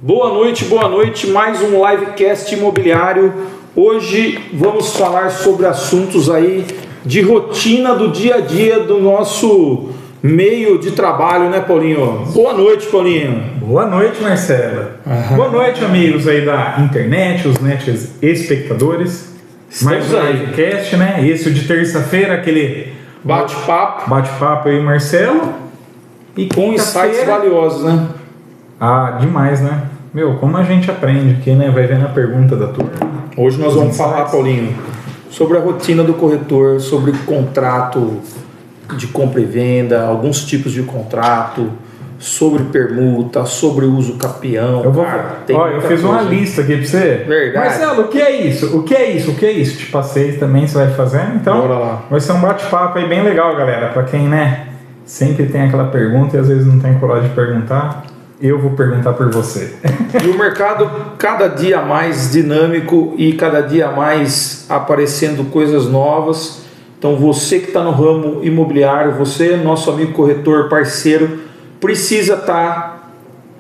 Boa noite, mais um livecast imobiliário. Hoje vamos falar sobre assuntos aí de rotina do dia a dia do nosso meio de trabalho, né, Paulinho? Boa noite, Paulinho. Boa noite, Marcela. Boa noite, amigos aí da internet, os net espectadores. Mais um livecast, né? Esse de terça-feira, aquele bate-papo aí, Marcelo. E com insights valiosos, né? Ah, demais, né? Meu, como a gente aprende aqui, né? Vai vendo a pergunta da turma. Hoje nós vamos falar, Paulinho, sobre a rotina do corretor, sobre contrato de compra e venda, alguns tipos de contrato, sobre permuta, sobre uso capião. Eu fiz uma lista aqui pra você. Verdade. Marcelo, o que é isso? O que é isso? O que é isso? Te passei também, você vai fazendo. Então, bora lá. Vai ser um bate-papo aí bem legal, galera. Pra quem, né, sempre tem aquela pergunta e às vezes não tem coragem de perguntar. Eu vou perguntar por você. E o mercado cada dia mais dinâmico e cada dia mais aparecendo coisas novas. Então você que está no ramo imobiliário, você, nosso amigo corretor, parceiro, precisa estar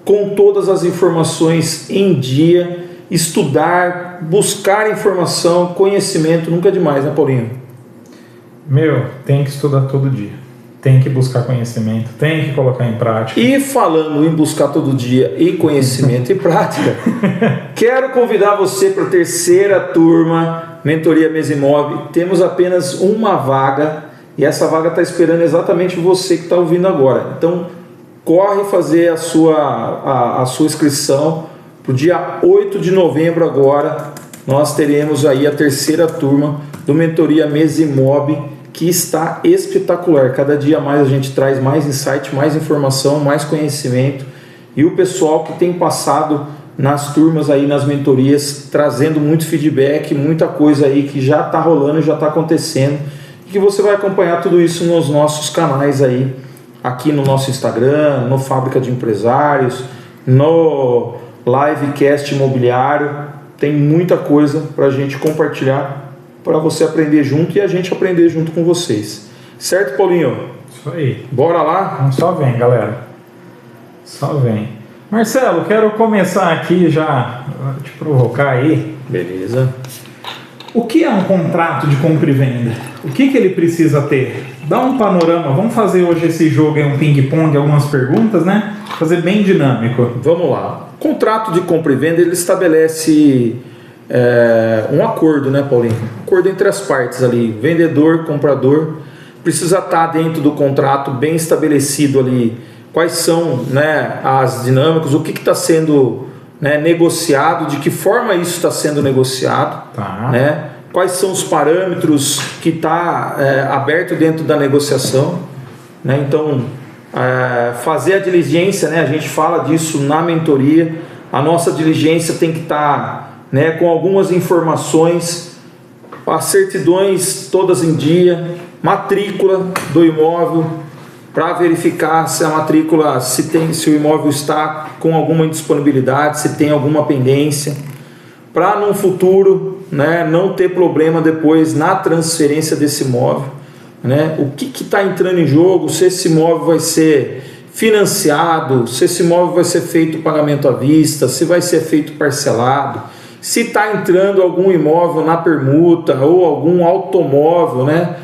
com todas as informações em dia, estudar, buscar informação, conhecimento, nunca é demais, né, Paulinho? Meu, tem que estudar todo dia. Tem que buscar conhecimento, tem que colocar em prática. E falando em buscar todo dia e conhecimento e prática, quero convidar você para a terceira turma, Mentoria Mesimob. Temos apenas uma vaga e essa vaga está esperando exatamente você que está ouvindo agora. Então, corre fazer a sua inscrição para o dia 8 de novembro agora. Nós teremos aí a terceira turma do Mentoria Mesimob, que está espetacular. Cada dia mais a gente traz mais insight, mais informação, mais conhecimento. E o pessoal que tem passado nas turmas aí, nas mentorias, trazendo muito feedback, muita coisa aí que já está rolando, já está acontecendo. E que você vai acompanhar tudo isso nos nossos canais aí, aqui no nosso Instagram, no Fábrica de Empresários, no Livecast Imobiliário. Tem muita coisa para a gente compartilhar, para você aprender junto e a gente aprender junto com vocês. Certo, Paulinho? Isso aí. Bora lá? Então, só vem, galera. Só vem. Marcelo, quero começar aqui já, te provocar aí. Beleza. O que é um contrato de compra e venda? O que ele precisa ter? Dá um panorama. Vamos fazer hoje esse jogo aí, um ping-pong, algumas perguntas, né? Fazer bem dinâmico. Vamos lá. O contrato de compra e venda, ele estabelece um acordo, né, Paulinho? Um acordo entre as partes ali, vendedor, comprador. Precisa estar dentro do contrato bem estabelecido ali quais são, né, as dinâmicas, o que está sendo, né, negociado, de que forma isso está sendo negociado, né? Quais são os parâmetros que está aberto dentro da negociação, né? Então, fazer a diligência, né, a gente fala disso na mentoria, a nossa diligência tem que estar né, com algumas informações, as certidões todas em dia, matrícula do imóvel, para verificar se a matrícula, se o imóvel está com alguma indisponibilidade, se tem alguma pendência, para no futuro, né, não ter problema depois na transferência desse imóvel, né, o que está entrando em jogo, se esse imóvel vai ser financiado, se esse imóvel vai ser feito pagamento à vista, se vai ser feito parcelado, se está entrando algum imóvel na permuta ou algum automóvel, né?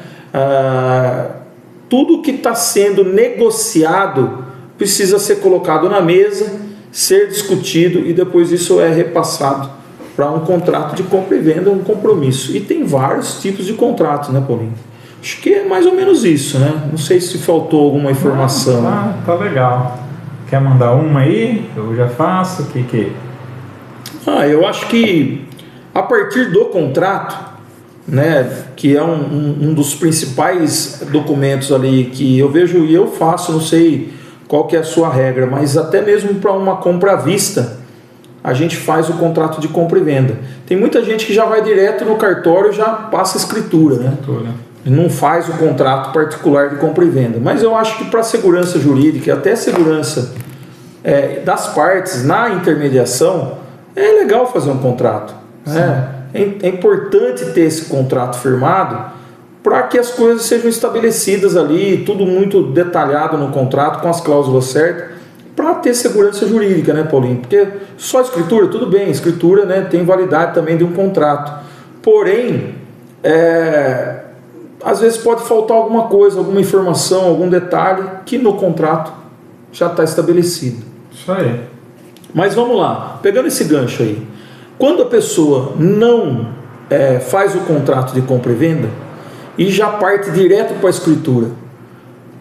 Tudo que está sendo negociado precisa ser colocado na mesa, ser discutido e depois isso é repassado para um contrato de compra e venda, um compromisso. E tem vários tipos de contratos, né, Paulinho? Acho que é mais ou menos isso, né? Não sei se faltou alguma informação. Tá legal. Quer mandar uma aí? Eu já faço. O que? Eu acho que a partir do contrato, né, que é um dos principais documentos ali que eu vejo e eu faço, não sei qual que é a sua regra, mas até mesmo para uma compra à vista, a gente faz o contrato de compra e venda. Tem muita gente que já vai direto no cartório e já passa a escritura, né? Não faz o contrato particular de compra e venda. Mas eu acho que para segurança jurídica e até segurança das partes na intermediação, é legal fazer um contrato. Né? É importante ter esse contrato firmado para que as coisas sejam estabelecidas ali, tudo muito detalhado no contrato, com as cláusulas certas, para ter segurança jurídica, né, Paulinho? Porque só escritura, tudo bem, escritura, né, tem validade também de um contrato. Porém, às vezes pode faltar alguma coisa, alguma informação, algum detalhe que no contrato já está estabelecido. Isso aí. Mas vamos lá, pegando esse gancho aí. Quando a pessoa não faz o contrato de compra e venda e já parte direto para a escritura,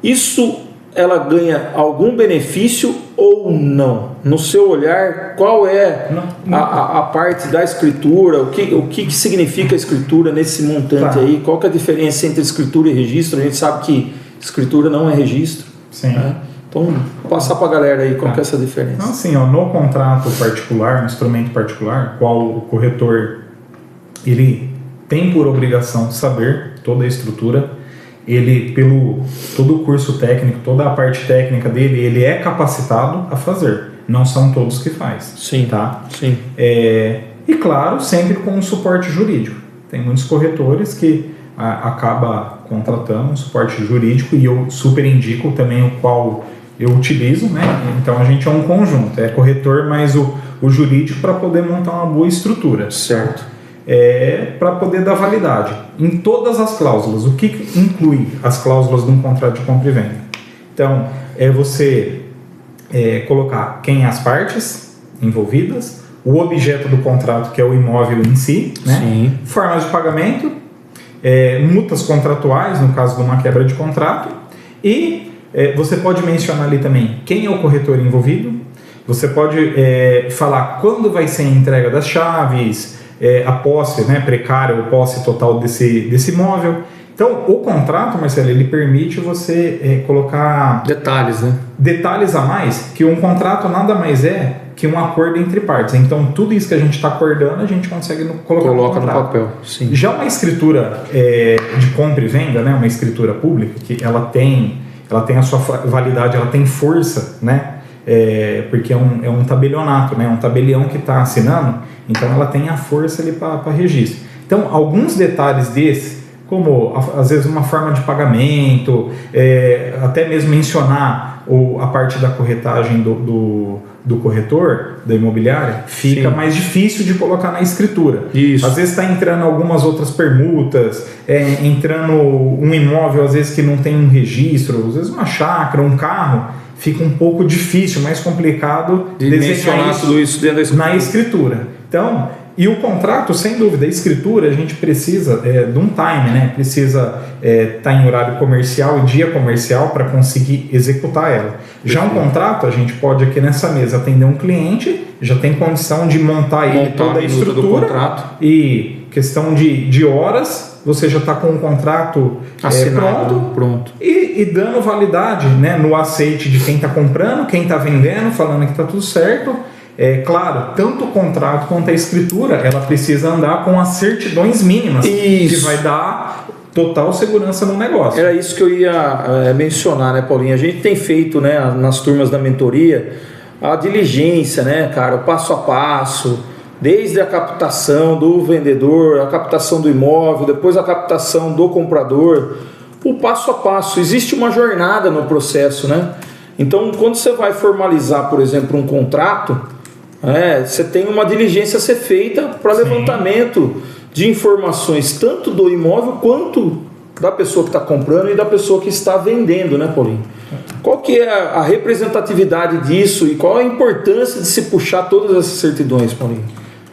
isso ela ganha algum benefício ou não? No seu olhar, qual é a parte da escritura? O que significa a escritura nesse montante aí? Qual que é a diferença entre escritura e registro? A gente sabe que escritura não é registro. Sim. Né? Então, passar para a galera aí qual que é essa diferença. Então, assim, no contrato particular, no instrumento particular, qual o corretor ele tem por obrigação de saber toda a estrutura, ele, pelo todo o curso técnico, toda a parte técnica dele, ele é capacitado a fazer. Não são todos que faz. Sim, tá? Sim. E claro, sempre com um suporte jurídico. Tem muitos corretores que acaba contratando um suporte jurídico e eu super indico também o qual eu utilizo, né? Então a gente é um conjunto, é corretor mais o jurídico para poder montar uma boa estrutura. Certo. Para poder dar validade em todas as cláusulas. O que inclui as cláusulas de um contrato de compra e venda? Então, você colocar quem as partes envolvidas, o objeto do contrato, que é o imóvel em si, né? Sim. Formas de pagamento, multas contratuais, no caso de uma quebra de contrato, e você pode mencionar ali também quem é o corretor envolvido, você pode falar quando vai ser a entrega das chaves, a posse, né, precária ou posse total desse imóvel. Então, o contrato, Marcelo, ele permite você colocar detalhes, né? Detalhes a mais, que um contrato nada mais é que um acordo entre partes. Então, tudo isso que a gente está acordando, a gente consegue colocar no papel. Sim. Já uma escritura de compra e venda, né, uma escritura pública, que ela tem a sua validade, ela tem força, né? Porque é um tabelionato, né? Um tabelião que está assinando, então ela tem a força ali para registro. Então, alguns detalhes desses, como às vezes uma forma de pagamento, até mesmo mencionar a parte da corretagem do corretor, da imobiliária, fica Sim. mais difícil de colocar na escritura. Isso. Às vezes está entrando algumas outras permutas, entrando um imóvel às vezes que não tem um registro, às vezes uma chácara, um carro, fica um pouco difícil, mais complicado de mencionar tudo isso dentro da escritura. Na escritura. Então, e o contrato, sem dúvida, a escritura, a gente precisa de um time, né? Precisa estar em horário comercial e dia comercial para conseguir executar ela. Já um contrato, a gente pode aqui nessa mesa atender um cliente, já tem condição de montar toda a estrutura do contrato. E questão de horas, você já está com o contrato pronto. E dando validade, né, no aceite de quem está comprando, quem está vendendo, falando que está tudo certo. Claro, tanto o contrato quanto a escritura, ela precisa andar com as certidões mínimas, que vai dar total segurança no negócio. Era isso que eu ia mencionar, né, Paulinho? A gente tem feito, né, nas turmas da mentoria, a diligência, né, cara, o passo a passo, desde a captação do vendedor, a captação do imóvel, depois a captação do comprador, o passo a passo. Existe uma jornada no processo, né? Então, quando você vai formalizar, por exemplo, um contrato, você tem uma diligência a ser feita para levantamento de informações, tanto do imóvel quanto da pessoa que está comprando e da pessoa que está vendendo, né, Paulinho? Qual que é a representatividade disso e qual a importância de se puxar todas essas certidões, Paulinho?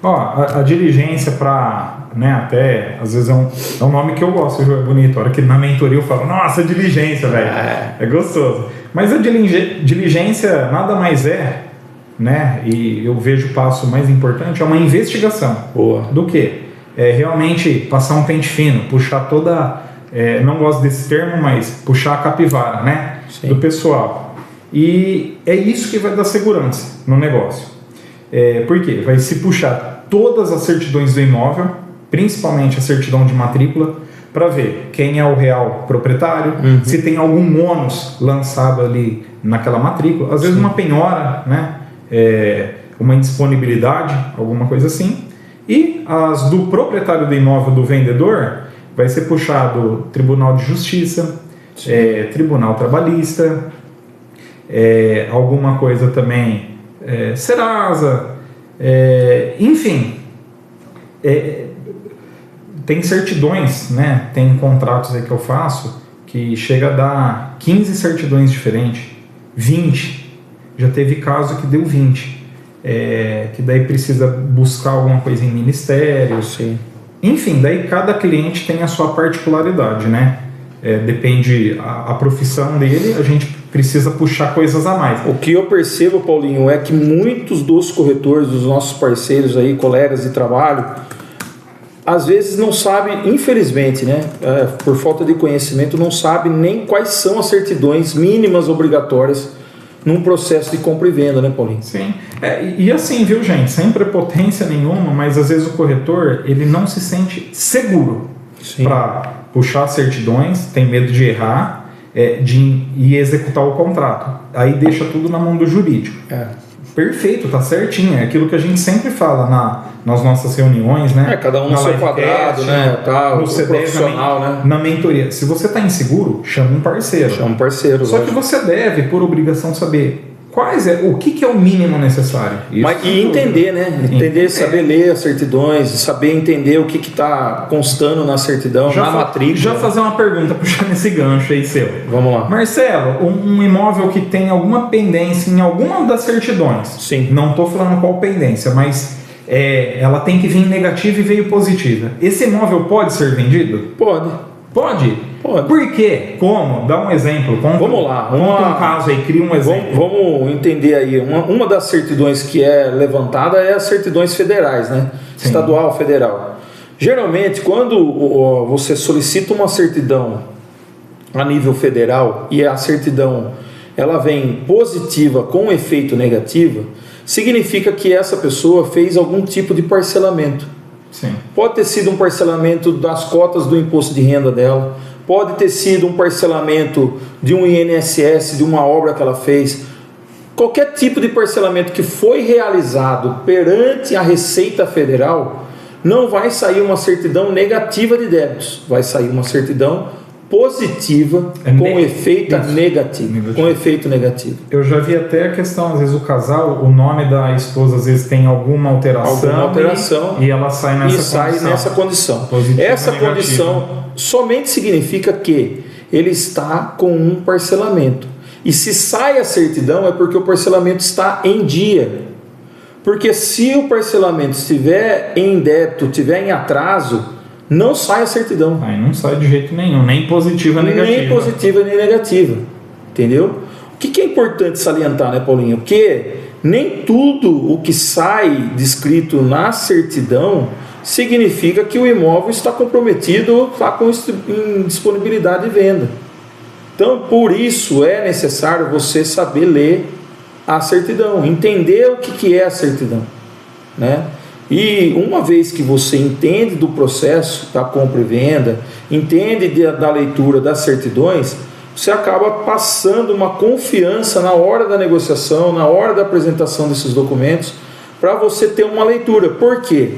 A diligência para, né, até às vezes é um nome que eu gosto, é bonito. A hora que na mentoria eu falo, nossa, diligência, velho, é gostoso. Mas a diligência nada mais né, e eu vejo o passo mais importante, é uma investigação. Boa. Do que? Realmente passar um pente fino, puxar toda, não gosto desse termo, mas puxar a capivara, né, do pessoal. E é isso que vai dar segurança no negócio. Por quê? Vai se puxar todas as certidões do imóvel, principalmente a certidão de matrícula, para ver quem é o real proprietário, se tem algum ônus lançado ali naquela matrícula, às vezes uma penhora, né? Uma indisponibilidade, alguma coisa assim. E as do proprietário do imóvel, do vendedor, vai ser puxado Tribunal de Justiça, Tribunal Trabalhista, alguma coisa também, Serasa, enfim, tem certidões, né? Tem contratos aí que eu faço que chega a dar 15 certidões diferentes, 20, já teve caso que deu 20, que daí precisa buscar alguma coisa em ministério. Sim. Enfim, daí cada cliente tem a sua particularidade, né? Depende a profissão dele, a gente precisa puxar coisas a mais. O que eu percebo, Paulinho, é que muitos dos corretores, dos nossos parceiros aí, colegas de trabalho, às vezes não sabem, infelizmente, né, por falta de conhecimento, não sabem nem quais são as certidões mínimas obrigatórias num processo de compra e venda, né, Paulinho? Sim. E assim, viu, gente, sem prepotência nenhuma, mas às vezes o corretor, ele não se sente seguro para puxar certidões, tem medo de errar, de executar o contrato. Aí deixa tudo na mão do jurídico. Perfeito, tá certinho. É aquilo que a gente sempre fala nas nossas reuniões, né? Cada um no seu quadrado, né? No profissional, né? Na mentoria. Se você tá inseguro, chama um parceiro. Chama um parceiro. Só que você deve, por obrigação, saber o que é o mínimo necessário. E entender, né? Entender, saber ler as certidões, saber entender o que está constando na certidão, na matrícula. Já fazer uma pergunta, puxando esse gancho aí seu. Vamos lá. Marcelo, um imóvel que tem alguma pendência em alguma das certidões. Sim. Não estou falando qual pendência, mas ela tem que vir negativa e veio positiva. Esse imóvel pode ser vendido? Pode. Pode? Pode. Por quê? Como? Dá um exemplo. Vamos lá. Conta um caso aí, cria um exemplo. Vamos entender aí. Uma das certidões que é levantada é as certidões federais, né? Sim. Estadual, federal. Geralmente, quando você solicita uma certidão a nível federal e a certidão ela vem positiva com efeito negativo, significa que essa pessoa fez algum tipo de parcelamento. Sim. Pode ter sido um parcelamento das cotas do imposto de renda dela, pode ter sido um parcelamento de um INSS, de uma obra que ela fez. Qualquer tipo de parcelamento que foi realizado perante a Receita Federal, não vai sair uma certidão negativa de débitos, vai sair uma certidão positiva com efeito negativo. Com efeito negativo. Eu já vi até a questão, às vezes o casal, o nome da esposa às vezes tem alguma alteração e ela sai nessa condição. Essa condição somente significa que ele está com um parcelamento. E se sai a certidão é porque o parcelamento está em dia. Porque se o parcelamento estiver em débito, estiver em atraso, não sai a certidão. Aí não sai de jeito nenhum, nem positiva nem negativa. Nem positiva nem negativa. Entendeu? O que é importante salientar, né, Paulinho? Porque nem tudo o que sai descrito na certidão significa que o imóvel está comprometido, está com disponibilidade de venda. Então, por isso é necessário você saber ler a certidão, entender o que é a certidão, né? E uma vez que você entende do processo da compra e venda, entende da leitura das certidões, você acaba passando uma confiança na hora da negociação, na hora da apresentação desses documentos, para você ter uma leitura. Por quê?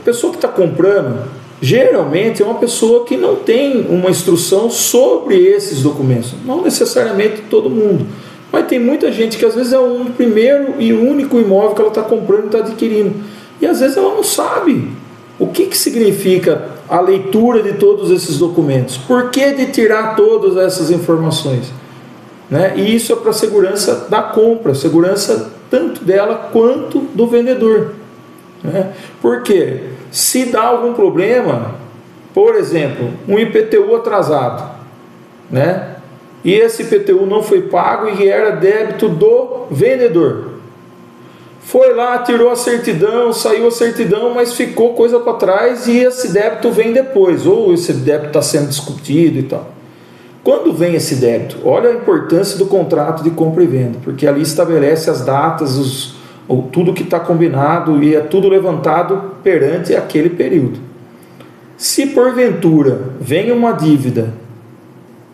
A pessoa que está comprando, geralmente é uma pessoa que não tem uma instrução sobre esses documentos. Não necessariamente todo mundo, mas tem muita gente que às vezes é o primeiro e único imóvel que ela está comprando e está adquirindo. E às vezes ela não sabe o que significa a leitura de todos esses documentos. Por que de tirar todas essas informações? Né? E isso é para a segurança da compra, segurança tanto dela quanto do vendedor. Né? Porque se dá algum problema, por exemplo, um IPTU atrasado, né? E esse IPTU não foi pago e era débito do vendedor. Foi lá, tirou a certidão, saiu a certidão, mas ficou coisa para trás e esse débito vem depois, ou esse débito está sendo discutido e tal. Quando vem esse débito, olha a importância do contrato de compra e venda, porque ali estabelece as datas, tudo que está combinado e é tudo levantado perante aquele período. Se porventura vem uma dívida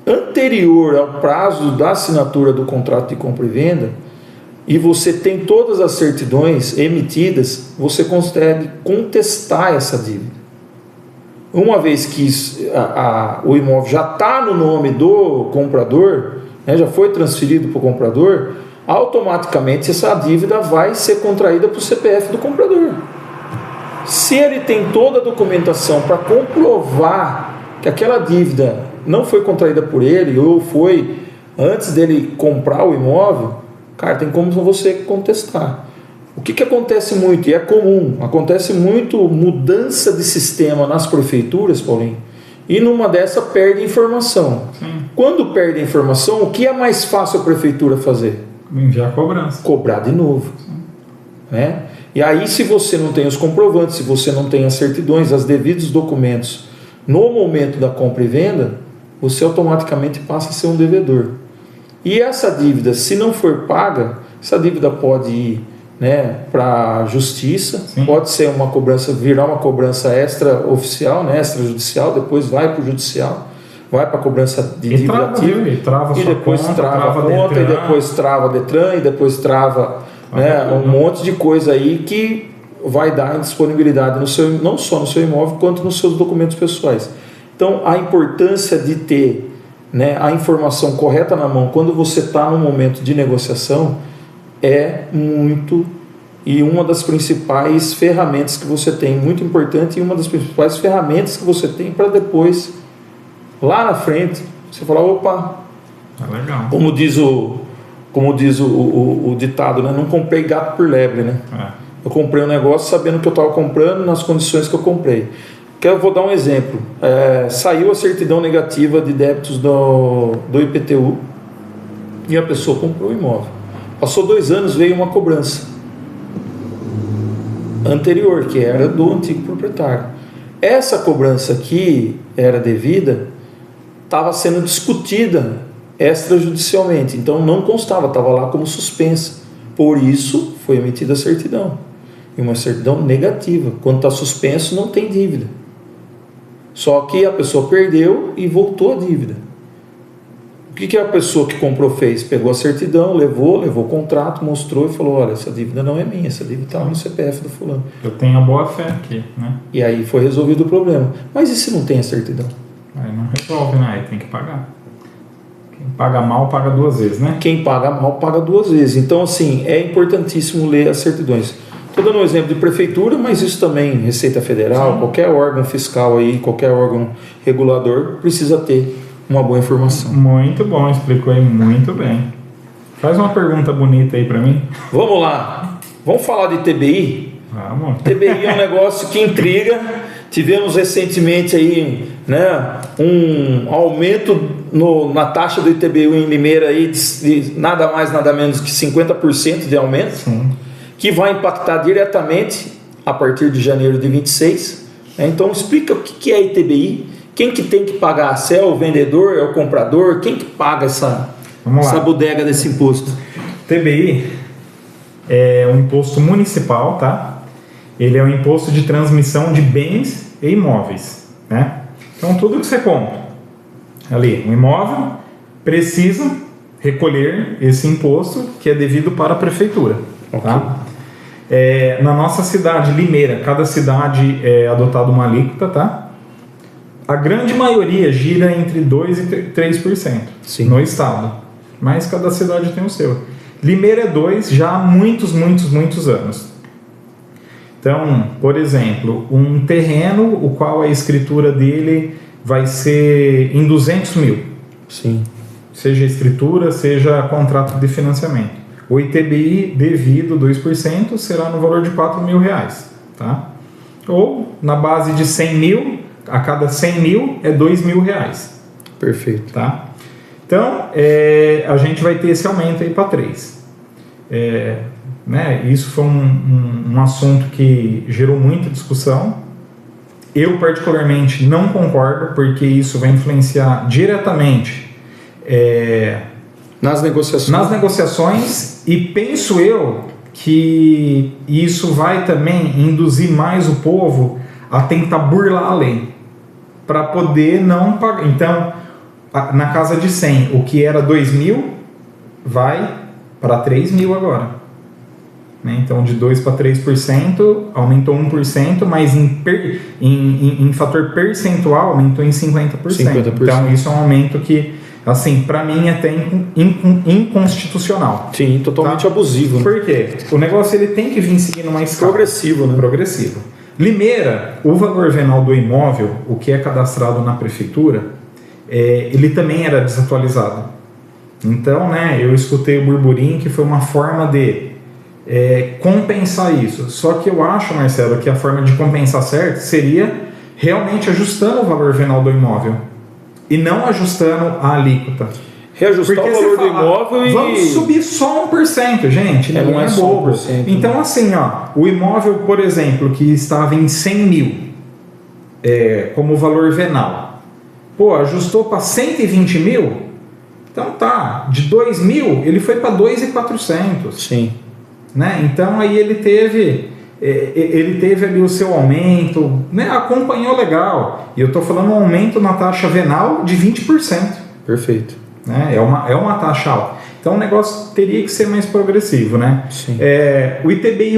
anterior ao prazo da assinatura do contrato de compra e venda, e você tem todas as certidões emitidas, você consegue contestar essa dívida. Uma vez que o imóvel já está no nome do comprador, né, já foi transferido para o comprador, automaticamente essa dívida vai ser contraída para o CPF do comprador. Se ele tem toda a documentação para comprovar que aquela dívida não foi contraída por ele ou foi antes dele comprar o imóvel, cara, tem como você contestar. O que acontece muito, e é comum, acontece muito mudança de sistema nas prefeituras, Paulinho, e numa dessa perde informação. Sim. Quando perde a informação, o que é mais fácil a prefeitura fazer? Enviar cobrança. Cobrar de novo. Né? E aí, se você não tem os comprovantes, se você não tem as certidões, os devidos documentos, no momento da compra e venda, você automaticamente passa a ser um devedor. E essa dívida, se não for paga, essa dívida pode ir, né, para a justiça, Sim. pode ser uma cobrança, virar uma cobrança extraoficial, né, extrajudicial, depois vai para o judicial, vai para a cobrança de dívida ativa, e depois trava a conta, Detran, e depois trava a Detran, e depois trava, né, um monte de coisa aí que vai dar indisponibilidade no seu, não só no seu imóvel, quanto nos seus documentos pessoais. Então, a importância de ter, né, a informação correta na mão quando você está num momento de negociação é muito, e uma das principais ferramentas que você tem, muito importante, e uma das principais ferramentas que você tem para depois, lá na frente, você falar, opa, legal. como diz o ditado, né? Não comprei gato por lebre, né? Eu comprei um negócio sabendo que eu estava comprando nas condições que eu comprei. Eu vou dar um exemplo. Saiu a certidão negativa de débitos do IPTU e a pessoa comprou o imóvel. Passou 2 anos, veio uma cobrança anterior, que era do antigo proprietário. Essa cobrança que era devida estava sendo discutida extrajudicialmente, então não constava, estava lá como suspensa. Por isso foi emitida a certidão. E uma certidão negativa. Quando está suspenso, não tem dívida. Só que a pessoa perdeu e voltou a dívida. O que a pessoa que comprou fez? Pegou a certidão, levou o contrato, mostrou e falou, olha, essa dívida não é minha, essa dívida está no CPF do fulano. Eu tenho a boa fé aqui, né? E aí foi resolvido o problema. Mas e se não tem a certidão? Aí não resolve, né? Aí tem que pagar. Quem paga mal, paga 2 vezes, né? Quem paga mal, paga 2 vezes. Então, assim, é importantíssimo ler as certidões. Estou dando um exemplo de prefeitura, mas isso também, Receita Federal, sim, qualquer órgão fiscal aí, qualquer órgão regulador, precisa ter uma boa informação. Muito bom, explicou aí muito bem. Faz uma pergunta bonita aí para mim. Vamos lá. Vamos falar de TBI? Vamos. TBI é um negócio que intriga. Tivemos recentemente aí, né, um aumento na taxa do ITBI em Limeira aí de nada mais, nada menos que 50% de aumento. Sim. Que vai impactar diretamente a partir de janeiro de 26. Então explica o que é ITBI, quem que tem que pagar, se é o vendedor, é o comprador, quem que paga essa bodega desse imposto? TBI é um imposto municipal, tá? Ele é um imposto de transmissão de bens e imóveis, né? Então tudo que você compra ali, um imóvel, precisa recolher esse imposto que é devido para a prefeitura. Okay. Tá? Na nossa cidade, Limeira, cada cidade é adotada uma alíquota, tá? A grande maioria gira entre 2% e 3%. Sim. No estado, mas cada cidade tem o seu. Limeira é 2% já há muitos anos. Então, por exemplo, um terreno, o qual a escritura dele vai ser em 200 mil. Sim. Seja escritura, seja contrato de financiamento. O ITBI devido 2% será no valor de R$4.000, tá? Ou na base de 100 mil, a cada 100 mil é R$2.000. Perfeito. Tá? Então, a gente vai ter esse aumento aí para 3%. Né? Isso foi um assunto que gerou muita discussão. Eu, particularmente, não concordo, porque isso vai influenciar diretamente nas negociações, e penso eu que isso vai também induzir mais o povo a tentar burlar a lei para poder não pagar. Então, na casa de 100, o que era 2.000 vai para 3.000 agora, né? Então, de 2% para 3% aumentou 1%, mas em fator percentual aumentou em 50%. Então, isso é um aumento que assim, para mim é até inconstitucional. Sim, totalmente abusivo. Né? Por quê? O negócio ele tem que vir seguindo uma escala. Progressivo, né? Progressivo. Limeira, o valor venal do imóvel, o que é cadastrado na prefeitura, ele também era desatualizado. Então, né, eu escutei o burburinho que foi uma forma de compensar isso. Só que eu acho, Marcelo, que a forma de compensar certo seria realmente ajustando o valor venal do imóvel e não ajustando a alíquota. Reajustar o valor do imóvel e... Vamos subir só 1%, gente. Não é bobo. 1%, então, assim, ó, o imóvel, por exemplo, que estava em 100 mil como valor venal, ajustou para 120 mil, então tá, de 2 mil ele foi para 2.400. Sim. Né? Então aí ele teve ali o seu aumento, né? Acompanhou legal. E eu estou falando um aumento na taxa venal de 20%. Perfeito. Né? É uma taxa alta. Então o negócio teria que ser mais progressivo. Né? Sim. O ITBI,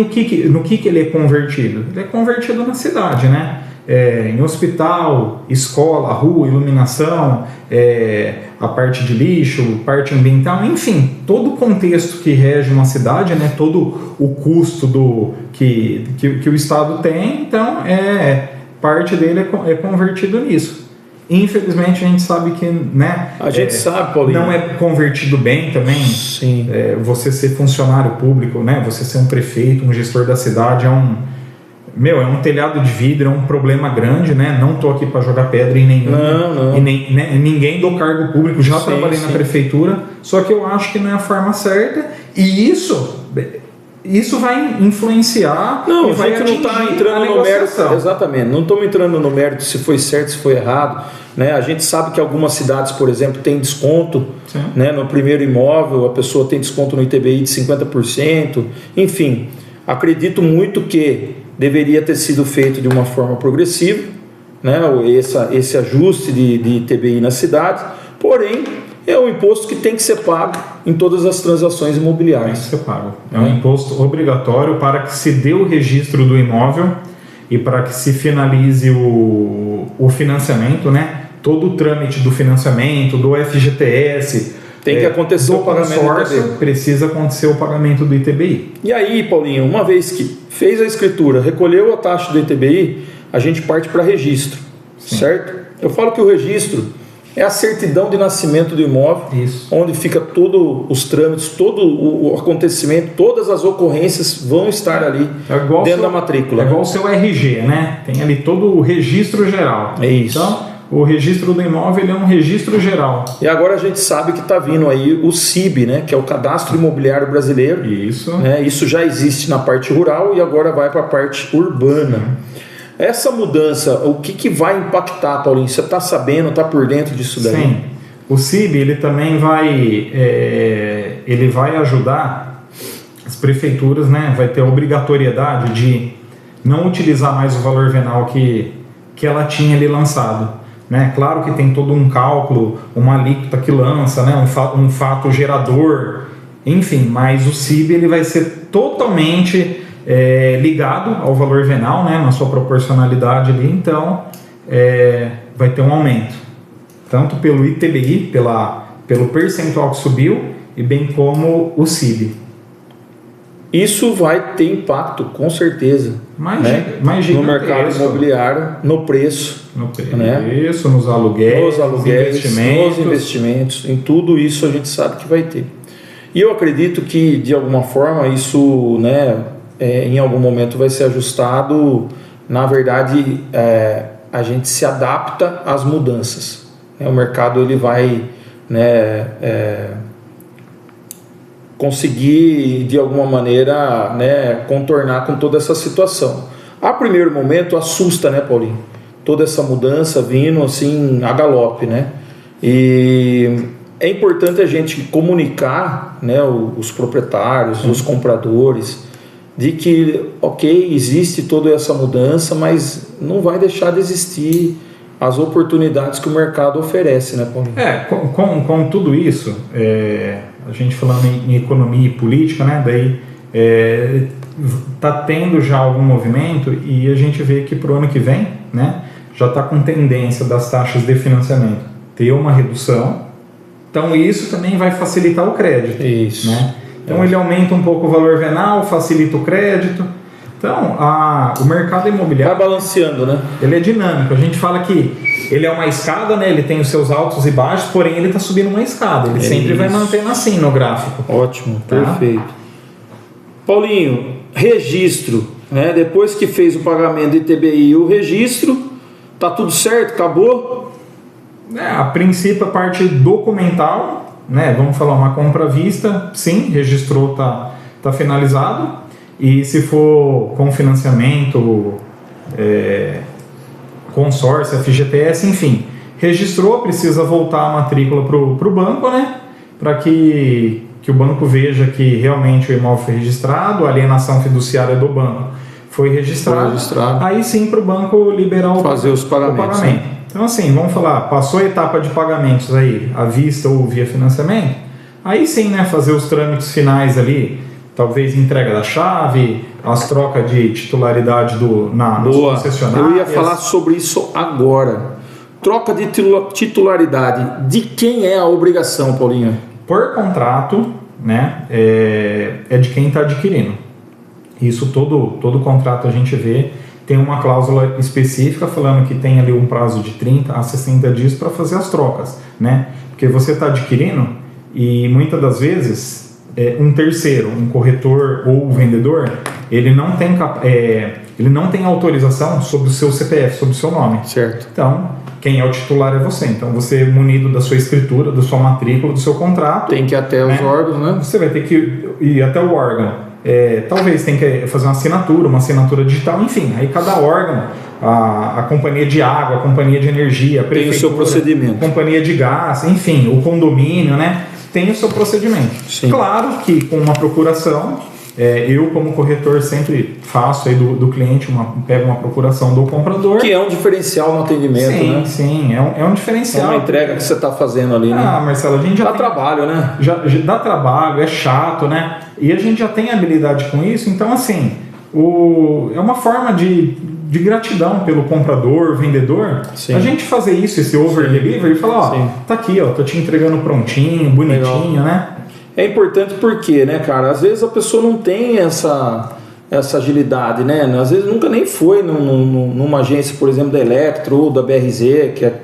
no que ele é convertido? Ele é convertido na cidade, né? Em hospital, escola, rua, iluminação, a parte de lixo, parte ambiental, enfim, todo o contexto que rege uma cidade, né, todo o custo que o Estado tem, então parte dele é convertido nisso. Infelizmente a gente sabe que, né, a gente sabe, Paulinho, não é convertido bem também. Sim. Você ser funcionário público, né, você ser um prefeito, um gestor da cidade é um telhado de vidro, é um problema grande, né? Não estou aqui para jogar pedra em nenhum. Não. E ninguém do cargo público, já trabalhei na prefeitura, só que eu acho que não é a forma certa, e isso vai influenciar. Não, a gente não está entrando no mérito. Exatamente, não estamos entrando no mérito se foi certo, se foi errado. Né? A gente sabe que algumas cidades, por exemplo, têm desconto, né? No primeiro imóvel, a pessoa tem desconto no ITBI de 50%. Enfim, acredito muito que deveria ter sido feito de uma forma progressiva, né? Esse ajuste de ITBI na cidade, porém é um imposto que tem que ser pago em todas as transações imobiliárias. Tem que ser pago. É um imposto obrigatório para que se dê o registro do imóvel e para que se finalize o financiamento, né? Todo o trâmite do financiamento, do FGTS, tem que acontecer o pagamento do ITBI. Precisa acontecer o pagamento do ITBI. E aí, Paulinho, uma vez que fez a escritura, recolheu a taxa do ITBI, a gente parte para registro. Sim. Certo? Eu falo que o registro é a certidão de nascimento do imóvel, onde fica todos os trâmites, todo o acontecimento, todas as ocorrências vão estar ali dentro da matrícula. É igual o seu RG, né? Tem ali todo o registro geral. É isso. Então, o registro do imóvel ele é um registro geral. E agora a gente sabe que está vindo aí o CIB, né, que é o Cadastro Imobiliário Brasileiro. Isso. Né, isso já existe na parte rural e agora vai para a parte urbana. Essa mudança, o que vai impactar, Paulinho? Você está sabendo, está por dentro disso daí? Sim. O CIB ele também vai ajudar as prefeituras, né, vai ter a obrigatoriedade de não utilizar mais o valor venal que ela tinha ali lançado. Né? Claro que tem todo um cálculo, uma alíquota que lança, né? um fato gerador, enfim, mas o CIB ele vai ser totalmente ligado ao valor venal, né? Na sua proporcionalidade ali, então vai ter um aumento, tanto pelo ITBI, pelo percentual que subiu, e bem como o CIB. Isso vai ter impacto, com certeza, no mercado imobiliário, no preço. Nos aluguéis, nos investimentos, em tudo isso a gente sabe que vai ter. E eu acredito que, de alguma forma, isso, né, em algum momento vai ser ajustado. Na verdade, a gente se adapta às mudanças. O mercado ele vai, né, conseguir de alguma maneira, né, contornar com toda essa situação. A primeiro momento assusta, né, Paulinho? Toda essa mudança vindo assim a galope, né? E é importante a gente comunicar, né, os proprietários, os compradores, de que, ok, existe toda essa mudança, mas não vai deixar de existir as oportunidades que o mercado oferece, né, Paulinho? Com tudo isso, a gente falando em economia e política, né, daí tá tendo já algum movimento e a gente vê que para o ano que vem, né, já está com tendência das taxas de financiamento ter uma redução, Então isso também vai facilitar o crédito. Isso. Né? Então ele aumenta um pouco o valor venal, facilita o crédito. Então o mercado imobiliário... Vai balanceando, né? Ele é dinâmico. A gente fala que ele é uma escada, né? Ele tem os seus altos e baixos, porém ele está subindo uma escada. Ele sempre vai mantendo assim no gráfico. Ótimo, tá? Perfeito. Paulinho, registro, né? Depois que fez o pagamento de ITBI e o registro, tá tudo certo? Acabou? A princípio a parte documental, né? Vamos falar uma compra à vista, sim, registrou, tá finalizado. E se for com financiamento, consórcio, FGTS, enfim, registrou, precisa voltar a matrícula para o banco, né? Para que o banco veja que realmente o imóvel foi registrado, a alienação fiduciária do banco foi registrada. Aí sim para o banco liberar fazer os pagamentos. Né? Então assim, vamos falar, passou a etapa de pagamentos aí, à vista ou via financiamento, aí sim, né, fazer os trâmites finais ali, talvez entrega da chave, as trocas de titularidade nas concessionárias. Eu ia falar sobre isso agora. Troca de titularidade, de quem é a obrigação, Paulinho? Por contrato, né, é de quem está adquirindo. Isso todo contrato a gente vê, tem uma cláusula específica falando que tem ali um prazo de 30 a 60 dias para fazer as trocas, né? Porque você está adquirindo e muitas das vezes um terceiro, um corretor ou o vendedor, ele não tem autorização sobre o seu CPF, sobre o seu nome. Certo. Então, quem é o titular é você. Então, você munido da sua escritura, da sua matrícula, do seu contrato. Tem que ir até os órgãos, né? Você vai ter que ir até o órgão. Talvez tenha que fazer uma assinatura digital, enfim. Aí cada órgão, a companhia de água, a companhia de energia, a prefeitura, tem o seu procedimento. Companhia de gás, enfim, o condomínio, né? Tem o seu procedimento. Sim. Claro que com uma procuração, eu como corretor sempre faço aí do cliente, pego uma procuração do comprador. Que é um diferencial no atendimento, sim, né? Sim, é um diferencial. É uma entrega que você está fazendo ali, né? Marcelo, a gente já dá trabalho, né? Já dá trabalho, é chato, né? E a gente já tem habilidade com isso, então assim, é uma forma de gratidão pelo comprador, vendedor. Sim. A gente fazer isso, esse over delivery, e falar, tá aqui, tô te entregando prontinho, bonitinho, legal, né? É importante porque, né, cara, às vezes a pessoa não tem essa agilidade, né? Às vezes nunca nem foi numa agência, por exemplo, da Electro ou da BRZ, que é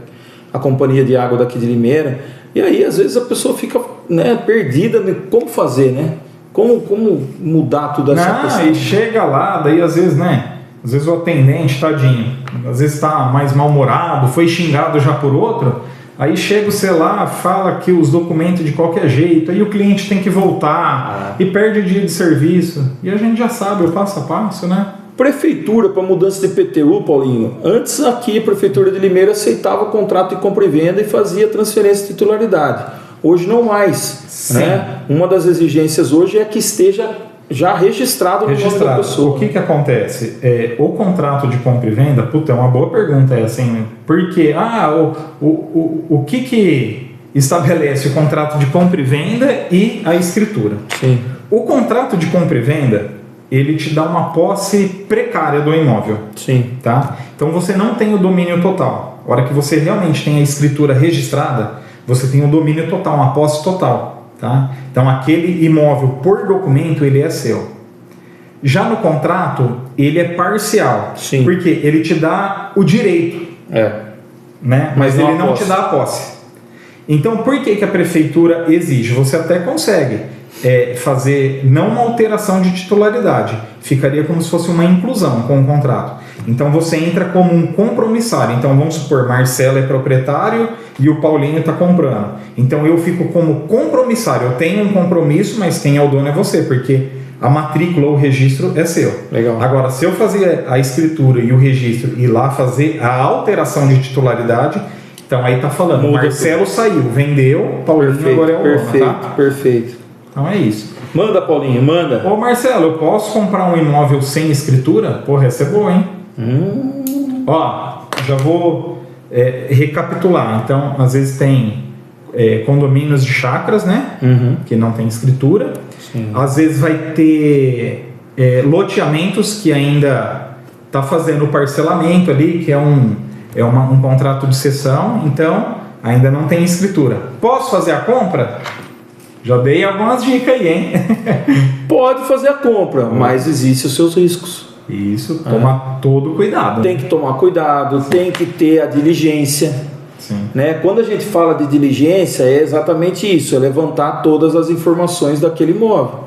a companhia de água daqui de Limeira, e aí às vezes a pessoa fica, né, perdida de como fazer, né? Como mudar tudo essa questão. E chega lá, daí às vezes, né? Às vezes o atendente, tadinho, às vezes está mais mal-humorado, foi xingado já por outro, aí chega o celular, fala que os documentos de qualquer jeito, aí o cliente tem que voltar e perde dia de serviço. E a gente já sabe o passo a passo, né? Prefeitura para mudança de PTU, Paulinho. Antes aqui a Prefeitura de Limeira aceitava contrato de compra e venda e fazia transferência de titularidade. Hoje não mais. Né? Uma das exigências hoje é que esteja já registrado no nome da pessoa. O que acontece? O contrato de compra e venda, é uma boa pergunta essa, hein? Porque o que estabelece o contrato de compra e venda e a escritura? Sim. O contrato de compra e venda, ele te dá uma posse precária do imóvel. Sim. Tá? Então você não tem o domínio total. A hora que você realmente tem a escritura registrada, você tem o domínio total, uma posse total. Tá? Então aquele imóvel por documento ele é seu. Já no contrato ele é parcial. Sim. Porque ele te dá o direito, né? Mas ele não te dá a posse. Então por que a prefeitura exige? Você até consegue fazer não uma alteração de titularidade, ficaria como se fosse uma inclusão com o contrato. Então você entra como um compromissário. Então vamos supor, Marcelo é proprietário e o Paulinho está comprando. Então eu fico como compromissário. Eu tenho um compromisso, mas quem é o dono é você, porque a matrícula ou o registro é seu. Legal. Agora, se eu fazer a escritura e o registro e lá fazer a alteração de titularidade, então aí está falando, Marcelo saiu, vendeu, Paulinho agora é o dono, tá? Perfeito. Então é isso. Manda, Paulinho, manda. Ô Marcelo, eu posso comprar um imóvel sem escritura? Porra, essa é boa, hein? Ó, já vou recapitular. Então, às vezes tem condomínios de chácaras, né? Que não tem escritura. Sim. Às vezes vai ter loteamentos que ainda está fazendo o parcelamento ali, que é um contrato de cessão. Então, ainda não tem escritura. Posso fazer a compra? Já dei algumas dicas aí, hein? Pode fazer a compra, mas existem os seus riscos. Isso, toma todo cuidado. Tem que tomar cuidado, tem que ter a diligência. Sim. Né? Quando a gente fala de diligência, é exatamente isso, é levantar todas as informações daquele imóvel.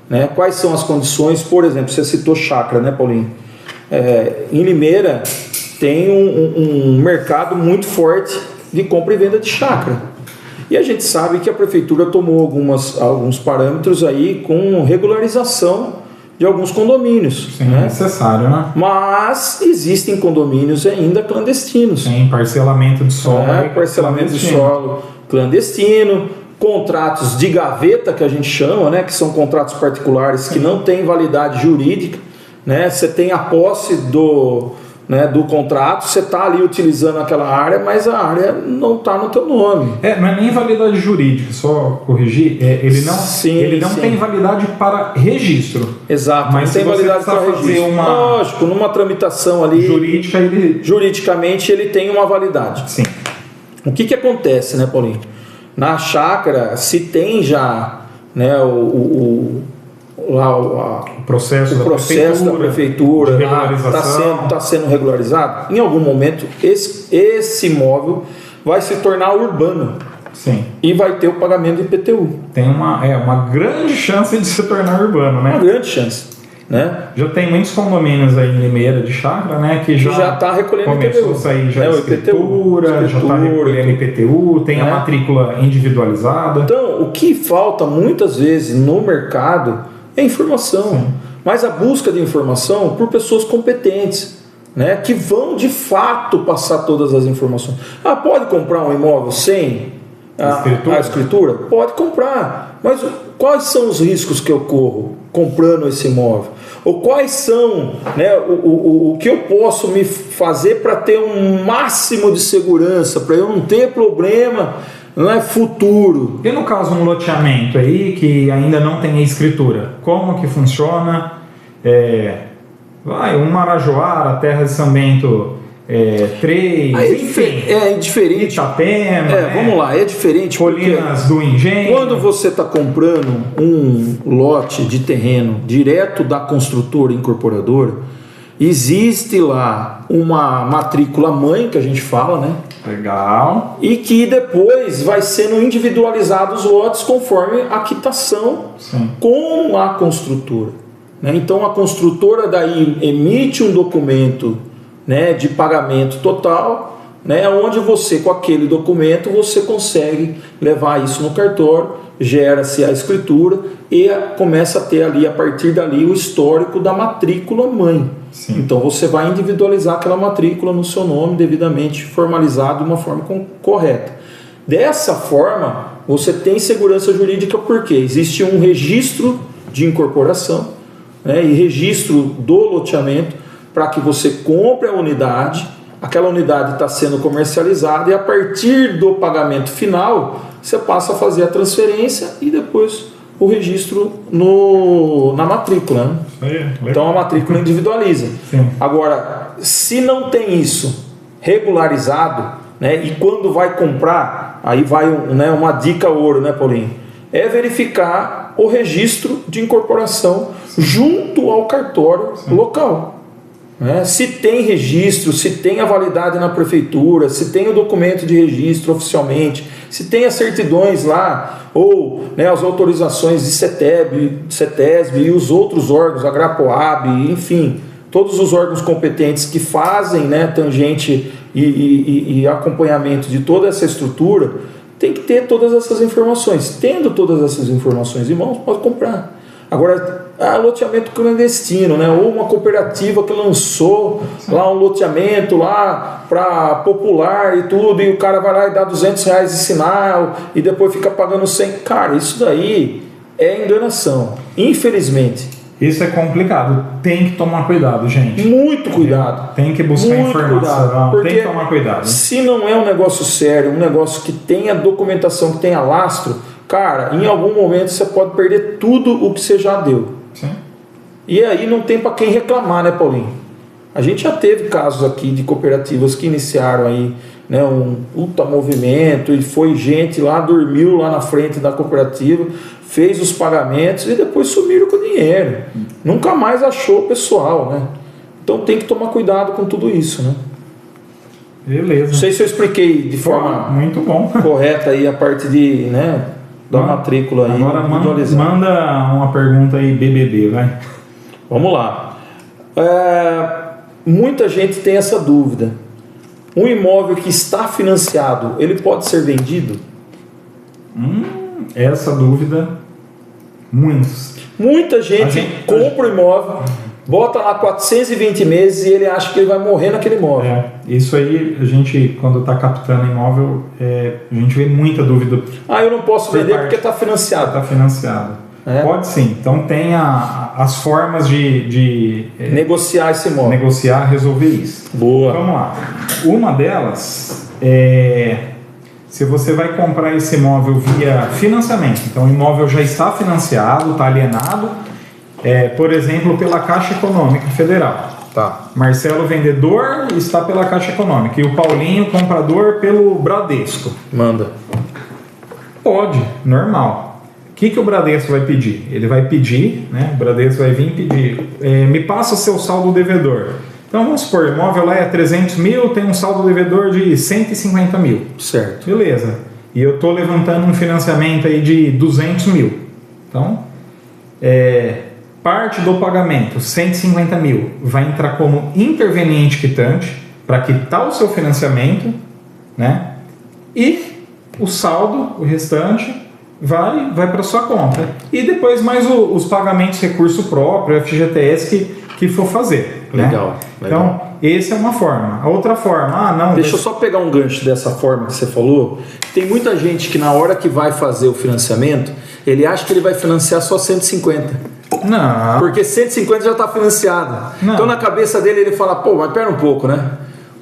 Né? Quais são as condições, por exemplo, você citou chácara, né, Paulinho? Em Limeira tem um mercado muito forte de compra e venda de chácara. E a gente sabe que a prefeitura tomou alguns parâmetros aí com regularização de alguns condomínios. Sim, né? Necessário, né? Mas existem condomínios ainda clandestinos. Tem parcelamento de solo. Parcelamento de solo clandestino, contratos de gaveta, que a gente chama, né? Que são contratos particulares que não têm validade jurídica. Né? Você tem a posse do contrato, você está ali utilizando aquela área, mas a área não está no teu nome. Não é nem validade jurídica, só corrigir, ele não tem validade para registro. Exato, mas não tem validade para registro. Lógico, numa tramitação ali, juridicamente ele tem uma validade. Sim. O que acontece, né, Paulinho? Na chácara, se tem já, né, o processo da prefeitura está sendo regularizado, em algum momento esse imóvel vai se tornar urbano. Sim. E vai ter o pagamento de IPTU. Tem uma grande chance de se tornar urbano, né? Uma grande chance. Né? Já tem muitos condomínios aí em Limeira de chácara, né? Que já está recolhendo começou a sair já escritura, já está recolhendo IPTU, tem a matrícula individualizada. Então, o que falta muitas vezes no mercado é informação. Sim. Mas a busca de informação por pessoas competentes, né? Que vão de fato passar todas as informações. Pode comprar um imóvel sem a escritura? Pode comprar. Mas quais são os riscos que eu corro comprando esse imóvel? Ou quais são, né, o que eu posso me fazer para ter um máximo de segurança, para eu não ter problema, não é futuro? E no caso um loteamento aí que ainda não tem a escritura, como que funciona? Um Marajoara, Terra de São Bento 3, enfim, é diferente. Itapema, vamos lá, é diferente. Colinas do Engenho. Quando você está comprando um lote de terreno direto da construtora incorporadora, existe lá uma matrícula mãe, que a gente fala, né? Legal. E que depois vai sendo individualizados os lotes conforme a quitação com a construtora. Né? Então a construtora daí emite um documento, né, de pagamento total, né, onde você, com aquele documento, você consegue levar isso no cartório, gera-se a escritura e começa a ter ali, a partir dali, o histórico da matrícula mãe. Sim. Então você vai individualizar aquela matrícula no seu nome, devidamente formalizado de uma forma correta. Dessa forma, você tem segurança jurídica porque existe um registro de incorporação, né, e registro do loteamento, para que você compre a unidade, aquela unidade está sendo comercializada e a partir do pagamento final, você passa a fazer a transferência e depois o registro na matrícula. Né? Então a matrícula individualiza. Sim. Agora, se não tem isso regularizado, né, e quando vai comprar, aí vai uma dica ouro, né, Paulinho? É verificar o registro de incorporação junto ao cartório local. Se tem registro, se tem a validade na prefeitura, se tem o documento de registro oficialmente, se tem as certidões lá, ou, né, as autorizações de CETESB e os outros órgãos, a Agrapoab, enfim, todos os órgãos competentes que fazem, né, tangente e acompanhamento de toda essa estrutura, tem que ter todas essas informações. Tendo todas essas informações em mãos, pode comprar. Agora, loteamento clandestino, né? Ou uma cooperativa que lançou lá um loteamento lá para popular e tudo, e o cara vai lá e dá R$200 de sinal e depois fica pagando 100. Cara, isso daí é enganação, infelizmente. Isso é complicado, tem que tomar cuidado, gente. Muito cuidado. Tem que buscar informação, tem que tomar cuidado. Se não é um negócio sério, um negócio que tenha documentação, que tenha lastro, cara, em algum momento você pode perder tudo o que você já deu. Sim. E aí não tem para quem reclamar, né, Paulinho? A gente já teve casos aqui de cooperativas que iniciaram aí né, um puta movimento, e foi gente lá, dormiu lá na frente da cooperativa, fez os pagamentos e depois sumiram com o dinheiro. Nunca mais achou o pessoal, né? Então tem que tomar cuidado com tudo isso, né? Beleza. Não sei se eu expliquei de forma muito bom correta aí a parte de, né, da matrícula aí. Agora manda uma pergunta aí, BBB, vai. Vamos lá. Muita gente tem essa dúvida. Um imóvel que está financiado, ele pode ser vendido? Essa dúvida, muita gente compra o imóvel, bota lá 420 meses e ele acha que ele vai morrer naquele imóvel. Isso aí, a gente, quando está captando imóvel, a gente vê muita dúvida. Eu não posso vender porque está financiado. Está financiado. Pode sim. Então tem as formas de negociar esse imóvel. Negociar, resolver isso. Boa. Vamos lá. Uma delas se você vai comprar esse imóvel via financiamento. Então o imóvel já está financiado, está alienado, por exemplo, pela Caixa Econômica Federal. Tá. Marcelo, vendedor, está pela Caixa Econômica. E o Paulinho, comprador, pelo Bradesco. Manda. Pode, normal. O que o Bradesco vai pedir? Ele vai pedir, né? O Bradesco vai vir pedir, me passa o seu saldo devedor. Então vamos supor, o imóvel lá é 300 mil, tem um saldo devedor de 150 mil. Certo. Beleza. E eu estou levantando um financiamento aí de 200 mil. Então, parte do pagamento, 150 mil, vai entrar como interveniente quitante para quitar o seu financiamento, né? E o saldo, o restante, vai para sua conta. E depois mais os pagamentos recurso próprio, FGTS que for fazer. Legal. Né? Então, essa é uma forma. A outra forma, Deixa eu só pegar um gancho dessa forma que você falou. Tem muita gente que na hora que vai fazer o financiamento, ele acha que ele vai financiar só 150. Não. Porque 150 já está financiado. Não. Então na cabeça dele ele fala, mas pera um pouco, né?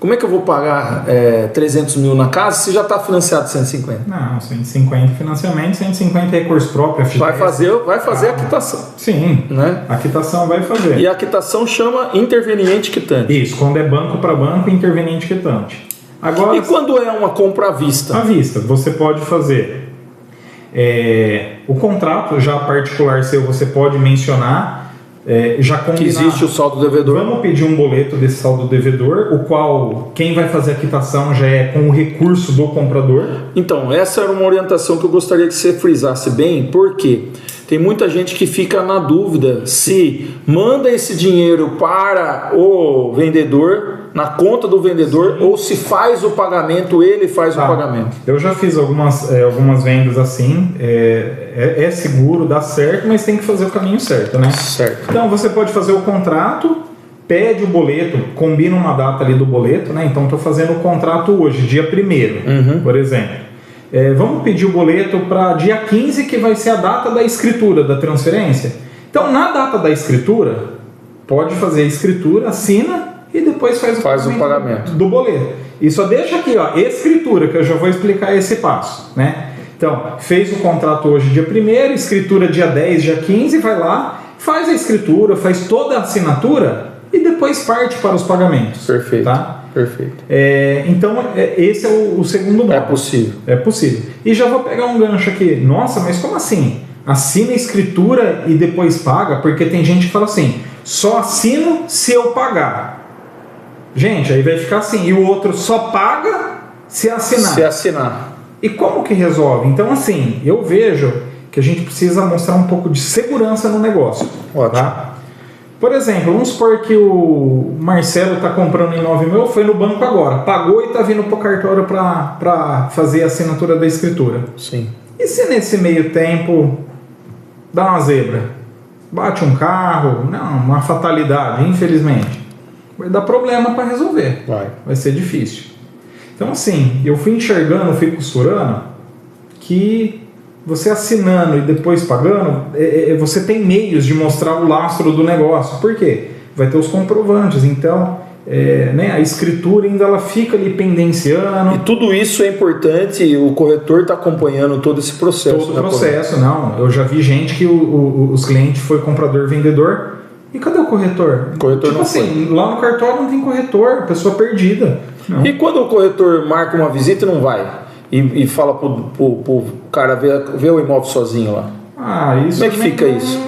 Como é que eu vou pagar 300 mil na casa se já está financiado 150? Não, 150 financiamento, 150 é recurso próprio. FGTS. Vai fazer a quitação. Sim, né? A quitação vai fazer. E a quitação chama interveniente quitante. Isso, quando é banco para banco, interveniente quitante. Agora, e quando é uma compra à vista? À vista, você pode fazer o contrato já particular seu, você pode mencionar, já combinar. Que existe o saldo devedor. Vamos pedir um boleto desse saldo devedor, o qual quem vai fazer a quitação já é com o recurso do comprador. Então, essa era uma orientação que eu gostaria que você frisasse bem, porque tem muita gente que fica na dúvida se manda esse dinheiro para o vendedor, na conta do vendedor, ou se faz o pagamento, ele faz o pagamento. Eu já fiz algumas vendas assim, é seguro, dá certo, mas tem que fazer o caminho certo, né? Certo. Então você pode fazer o contrato, pede o boleto, combina uma data ali do boleto, né? Então estou fazendo o contrato hoje, dia 1º, por exemplo. Vamos pedir o boleto para dia 15, que vai ser a data da escritura, da transferência. Então, na data da escritura, pode fazer a escritura, assina e depois faz o pagamento do boleto. E só deixa aqui, escritura, que eu já vou explicar esse passo, né? Então, fez o contrato hoje, dia 1º, escritura dia 10, dia 15, vai lá, faz a escritura, faz toda a assinatura e depois parte para os pagamentos. Perfeito. Tá? Perfeito. Então, esse é o segundo modo. É possível. É possível. E já vou pegar um gancho aqui. Nossa, mas como assim? Assina a escritura e depois paga? Porque tem gente que fala assim, só assino se eu pagar. Gente, aí vai ficar assim. E o outro só paga se assinar. Se assinar. E como que resolve? Então, assim, eu vejo que a gente precisa mostrar um pouco de segurança no negócio. Ótimo. Tá? Por exemplo, vamos supor que o Marcelo está comprando imóvel meu, foi no banco agora, pagou e está vindo para o cartório para fazer a assinatura da escritura. Sim. E se nesse meio tempo dá uma zebra? Bate um carro? Não, uma fatalidade, infelizmente. Vai dar problema para resolver. Vai ser difícil. Então, assim, eu fui enxergando, fui costurando que você assinando e depois pagando, você tem meios de mostrar o lastro do negócio. Por quê? Vai ter os comprovantes. Então, a escritura ainda ela fica ali pendenciando. E tudo isso é importante, o corretor está acompanhando todo esse processo. Todo o processo, não. Eu já vi gente que os clientes foi comprador-vendedor. E cadê o corretor? O corretor tipo não assim, foi. Lá no cartório não tem corretor, pessoa perdida. Não. E quando o corretor marca uma visita e não vai? E fala pro cara ver o imóvel sozinho lá? Isso como é que fica isso?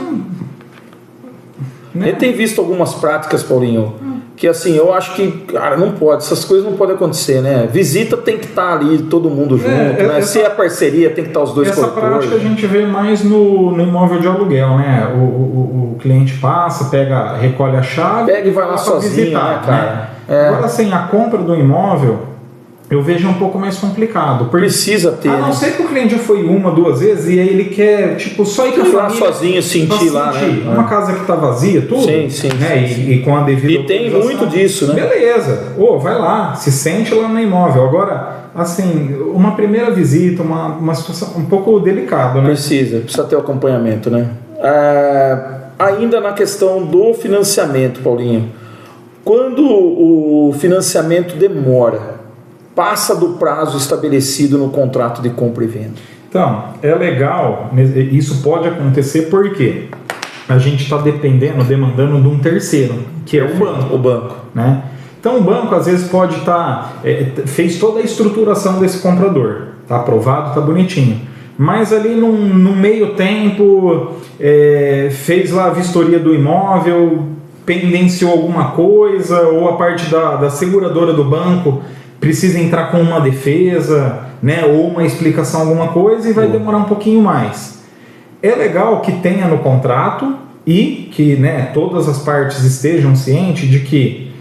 Né? Ele tem visto algumas práticas, Paulinho, que assim, eu acho que, cara, não pode, essas coisas não podem acontecer, né? Visita tem que estar ali, todo mundo junto, né? Se é parceria, tem que estar os dois corretores. Essa prática a gente vê mais no imóvel de aluguel, né? O cliente passa, recolhe a chave... Pega e vai lá sozinho, visitar, né, cara? Né? Agora, assim, a compra do imóvel... eu vejo um pouco mais complicado. Precisa ter. A não ser que o cliente já foi 1, 2 vezes e aí ele quer, só ir com a família sozinho, sentir lá, né? Uma casa que está vazia, tudo. Sim. E com a devida E tem muito disso, né? Beleza. Vai lá, se sente lá no imóvel. Agora, assim, uma primeira visita, uma situação um pouco delicada, né? Precisa ter o acompanhamento, né? Ainda na questão do financiamento, Paulinho. Quando o financiamento demora, passa do prazo estabelecido no contrato de compra e venda. Então, é legal, isso pode acontecer porque a gente está demandando de um terceiro, que é o banco. O banco. Né? Então, o banco às vezes pode fez toda a estruturação desse comprador, está aprovado, está bonitinho. Mas ali no meio tempo, fez lá a vistoria do imóvel, pendenciou alguma coisa, ou a parte da seguradora do banco precisa entrar com uma defesa, né, ou uma explicação, alguma coisa, e vai demorar um pouquinho mais. É legal que tenha no contrato e que, né, todas as partes estejam cientes de que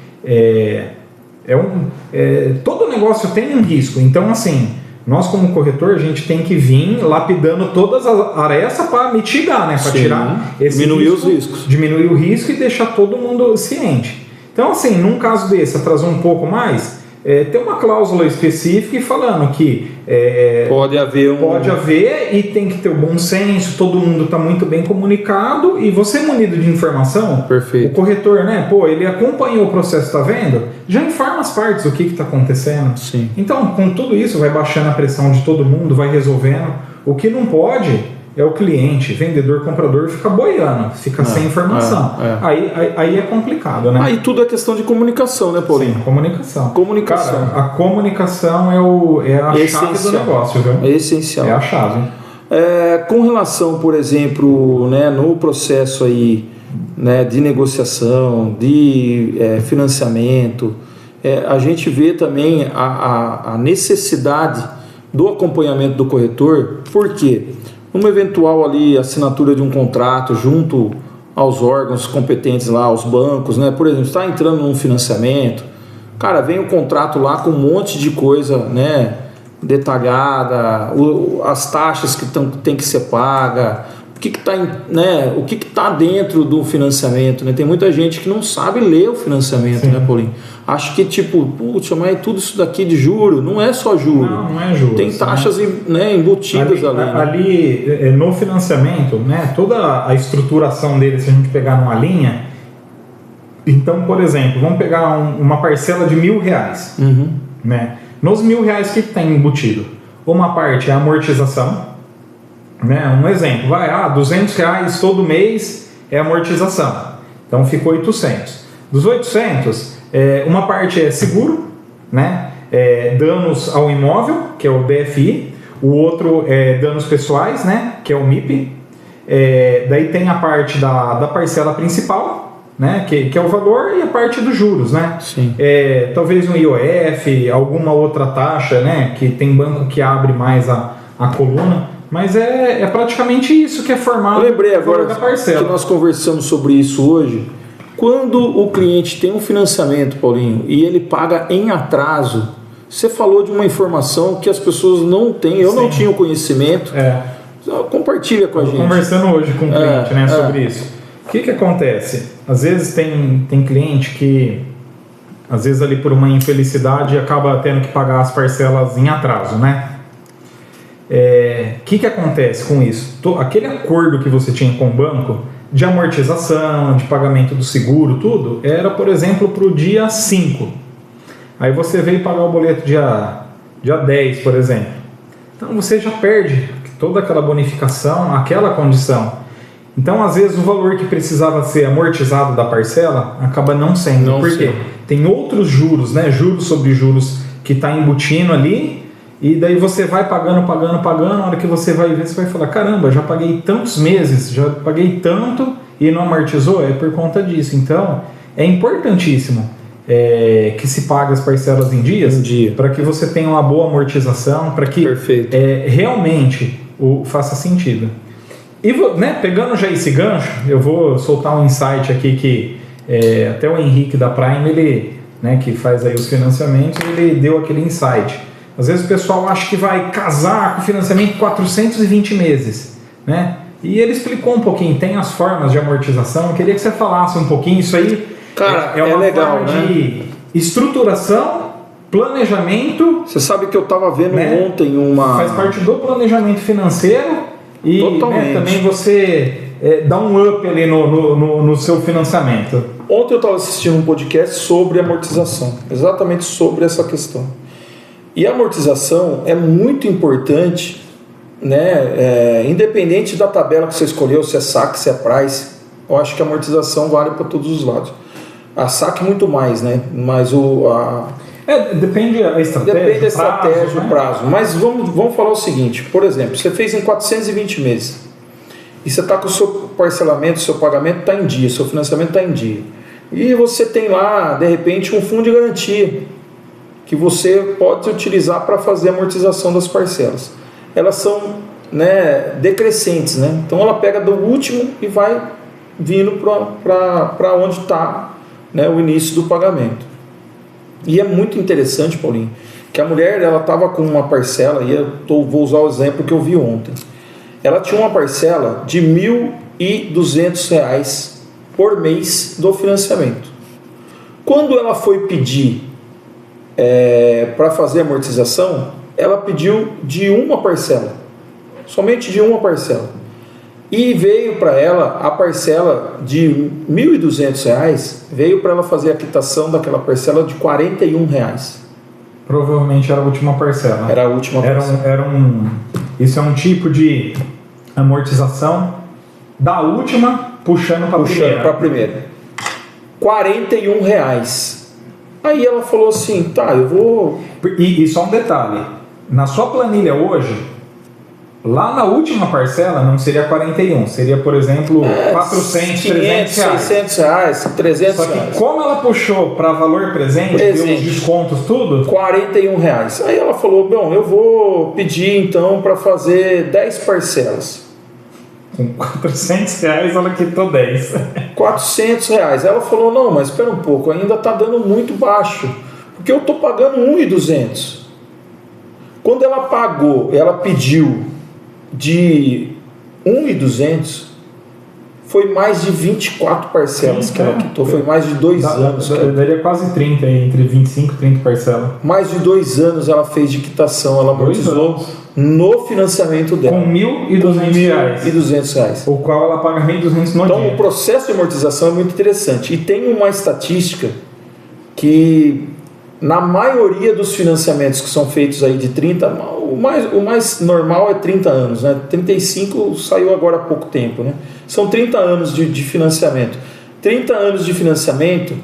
todo negócio tem um risco. Então, assim, nós como corretor, a gente tem que vir lapidando todas as arestas para mitigar, né, para tirar esse diminuir os riscos. Diminuir o risco e deixar todo mundo ciente. Então, assim, num caso desse, atrasou um pouco mais... tem uma cláusula específica falando que pode haver e tem que ter o bom senso, todo mundo está muito bem comunicado e você munido de informação, perfeito. O corretor, né, ele acompanhou o processo, está vendo? Já informa as partes o que está acontecendo. Sim. Então, com tudo isso, vai baixando a pressão de todo mundo, vai resolvendo. O que não pode é o cliente, vendedor, comprador, fica boiando, fica sem informação. Aí é complicado, né? Aí tudo é questão de comunicação, né, Paulinho? Sim, comunicação. Comunicação. Cara, a comunicação é a chave do negócio, viu? É essencial. É a chave. Com relação, por exemplo, né, no processo aí, né, de negociação, de financiamento, a gente vê também a necessidade do acompanhamento do corretor. Por quê? Uma eventual ali assinatura de um contrato junto aos órgãos competentes lá, aos bancos, né? Por exemplo, está entrando num financiamento, cara, vem o contrato lá com um monte de coisa, né, detalhada, as taxas que tem que ser paga, o que está, né, o que tá dentro do financiamento, né? Tem muita gente que não sabe ler o financiamento, sim, né, Paulinho? Acho que mas é tudo isso daqui de juro, não é só juro. Não é juro. Tem taxas, né, embutidas ali. Né? Ali no financiamento, né, toda a estruturação dele, se a gente pegar numa linha, então, por exemplo, vamos pegar uma parcela de R$1.000, né? Nos R$1.000 que tem embutido, uma parte é a amortização, né? Um exemplo, R$200 todo mês é amortização, então ficou 800. Dos 800, uma parte é seguro, né? Danos ao imóvel, que é o DFI, o outro é danos pessoais, né? Que é o MIP. Daí tem a parte da parcela principal, né? Que é o valor, e a parte dos juros, né? Sim. Talvez um IOF, alguma outra taxa, né? Que tem banco que abre mais a coluna. Mas é praticamente isso que é formado. Eu lembrei agora que nós conversamos sobre isso hoje. Quando o cliente tem um financiamento, Paulinho, e ele paga em atraso, você falou de uma informação que as pessoas não têm, eu não tinha o conhecimento. Compartilha com a gente. Conversando hoje com o cliente, né, sobre isso. O que acontece? Às vezes tem cliente que, às vezes ali por uma infelicidade, acaba tendo que pagar as parcelas em atraso, né? Que acontece com isso? Aquele acordo que você tinha com o banco de amortização, de pagamento do seguro, tudo, era, por exemplo, para o dia 5. Aí você veio pagar o boleto dia 10, por exemplo. Então você já perde toda aquela bonificação, aquela condição. Então, às vezes, o valor que precisava ser amortizado da parcela acaba não sendo. Por quê? Tem outros juros, né? Juros sobre juros que está embutindo ali, e daí você vai pagando, na hora que você vai ver, você vai falar, caramba, já paguei tantos meses, já paguei tanto e não amortizou, é por conta disso. Então, é importantíssimo que se pague as parcelas em dias, para que você tenha uma boa amortização, para que realmente faça sentido. E né, pegando já esse gancho, eu vou soltar um insight aqui que até o Henrique da Prime, ele, né, que faz aí os financiamentos, ele deu aquele insight. Às vezes o pessoal acha que vai casar com financiamento de 420 meses, né? E ele explicou um pouquinho, tem as formas de amortização. Eu queria que você falasse um pouquinho isso aí. Cara, é uma legal, forma né? de estruturação, planejamento. Você sabe que eu estava vendo, né, ontem uma... Faz parte do planejamento financeiro e, né, também você dá um up ali no seu financiamento. Ontem eu estava assistindo um podcast sobre amortização, exatamente sobre essa questão. E a amortização é muito importante, né? Independente da tabela que você escolheu, se é saque, se é price, eu acho que a amortização vale para todos os lados. A saque muito mais, né? Mas depende da estratégia. Depende da estratégia, o prazo. Mas vamos falar o seguinte, por exemplo, você fez em 420 meses e você está com o seu parcelamento, seu pagamento está em dia, seu financiamento está em dia. E você tem lá, de repente, um fundo de garantia que você pode utilizar para fazer a amortização das parcelas. Elas são, né, decrescentes, né? Então ela pega do último e vai vindo para onde está, né, o início do pagamento. E é muito interessante, Paulinho, que a mulher ela estava com uma parcela, e vou usar o exemplo que eu vi ontem. Ela tinha uma parcela de R$ 1.200 por mês do financiamento. Quando ela foi pedir para fazer a amortização, ela pediu de uma parcela, somente de uma parcela, e veio para ela a parcela de R$ 1.200, veio para ela fazer a quitação daquela parcela de R$ 41. Provavelmente era a última parcela. Era a última parcela. Isso é um tipo de amortização da última puxando para a primeira. R$ 41. Aí ela falou assim, tá, eu vou... E só um detalhe, na sua planilha hoje, lá na última parcela não seria 41, seria, por exemplo, 400, 500, 300 reais. 600 reais, 300 Só que reais. como ela puxou para valor presente, deu os descontos, tudo... R$ 41. Aí ela falou, bom, eu vou pedir então para fazer 10 parcelas. Com 400 reais ela quitou 10. R$ 400. Ela falou, não, mas espera um pouco, ainda está dando muito baixo, porque eu estou pagando R$ 1.200. Quando ela pediu de R$ 1.200, foi mais de 24 parcelas que ela quitou, foi mais de 2 anos. Daria quase 30, entre 25 e 30 parcelas. Mais de 2 anos ela fez de quitação, ela amortizou no financiamento dela. Com R$ 1.200. O qual ela paga R$ 1.200 no dia. Então o processo de amortização é muito interessante. E tem uma estatística que na maioria dos financiamentos que são feitos aí de 30, o mais normal é 30 anos, né? 35 saiu agora há pouco tempo, né? São 30 anos de financiamento. 30 anos de financiamento,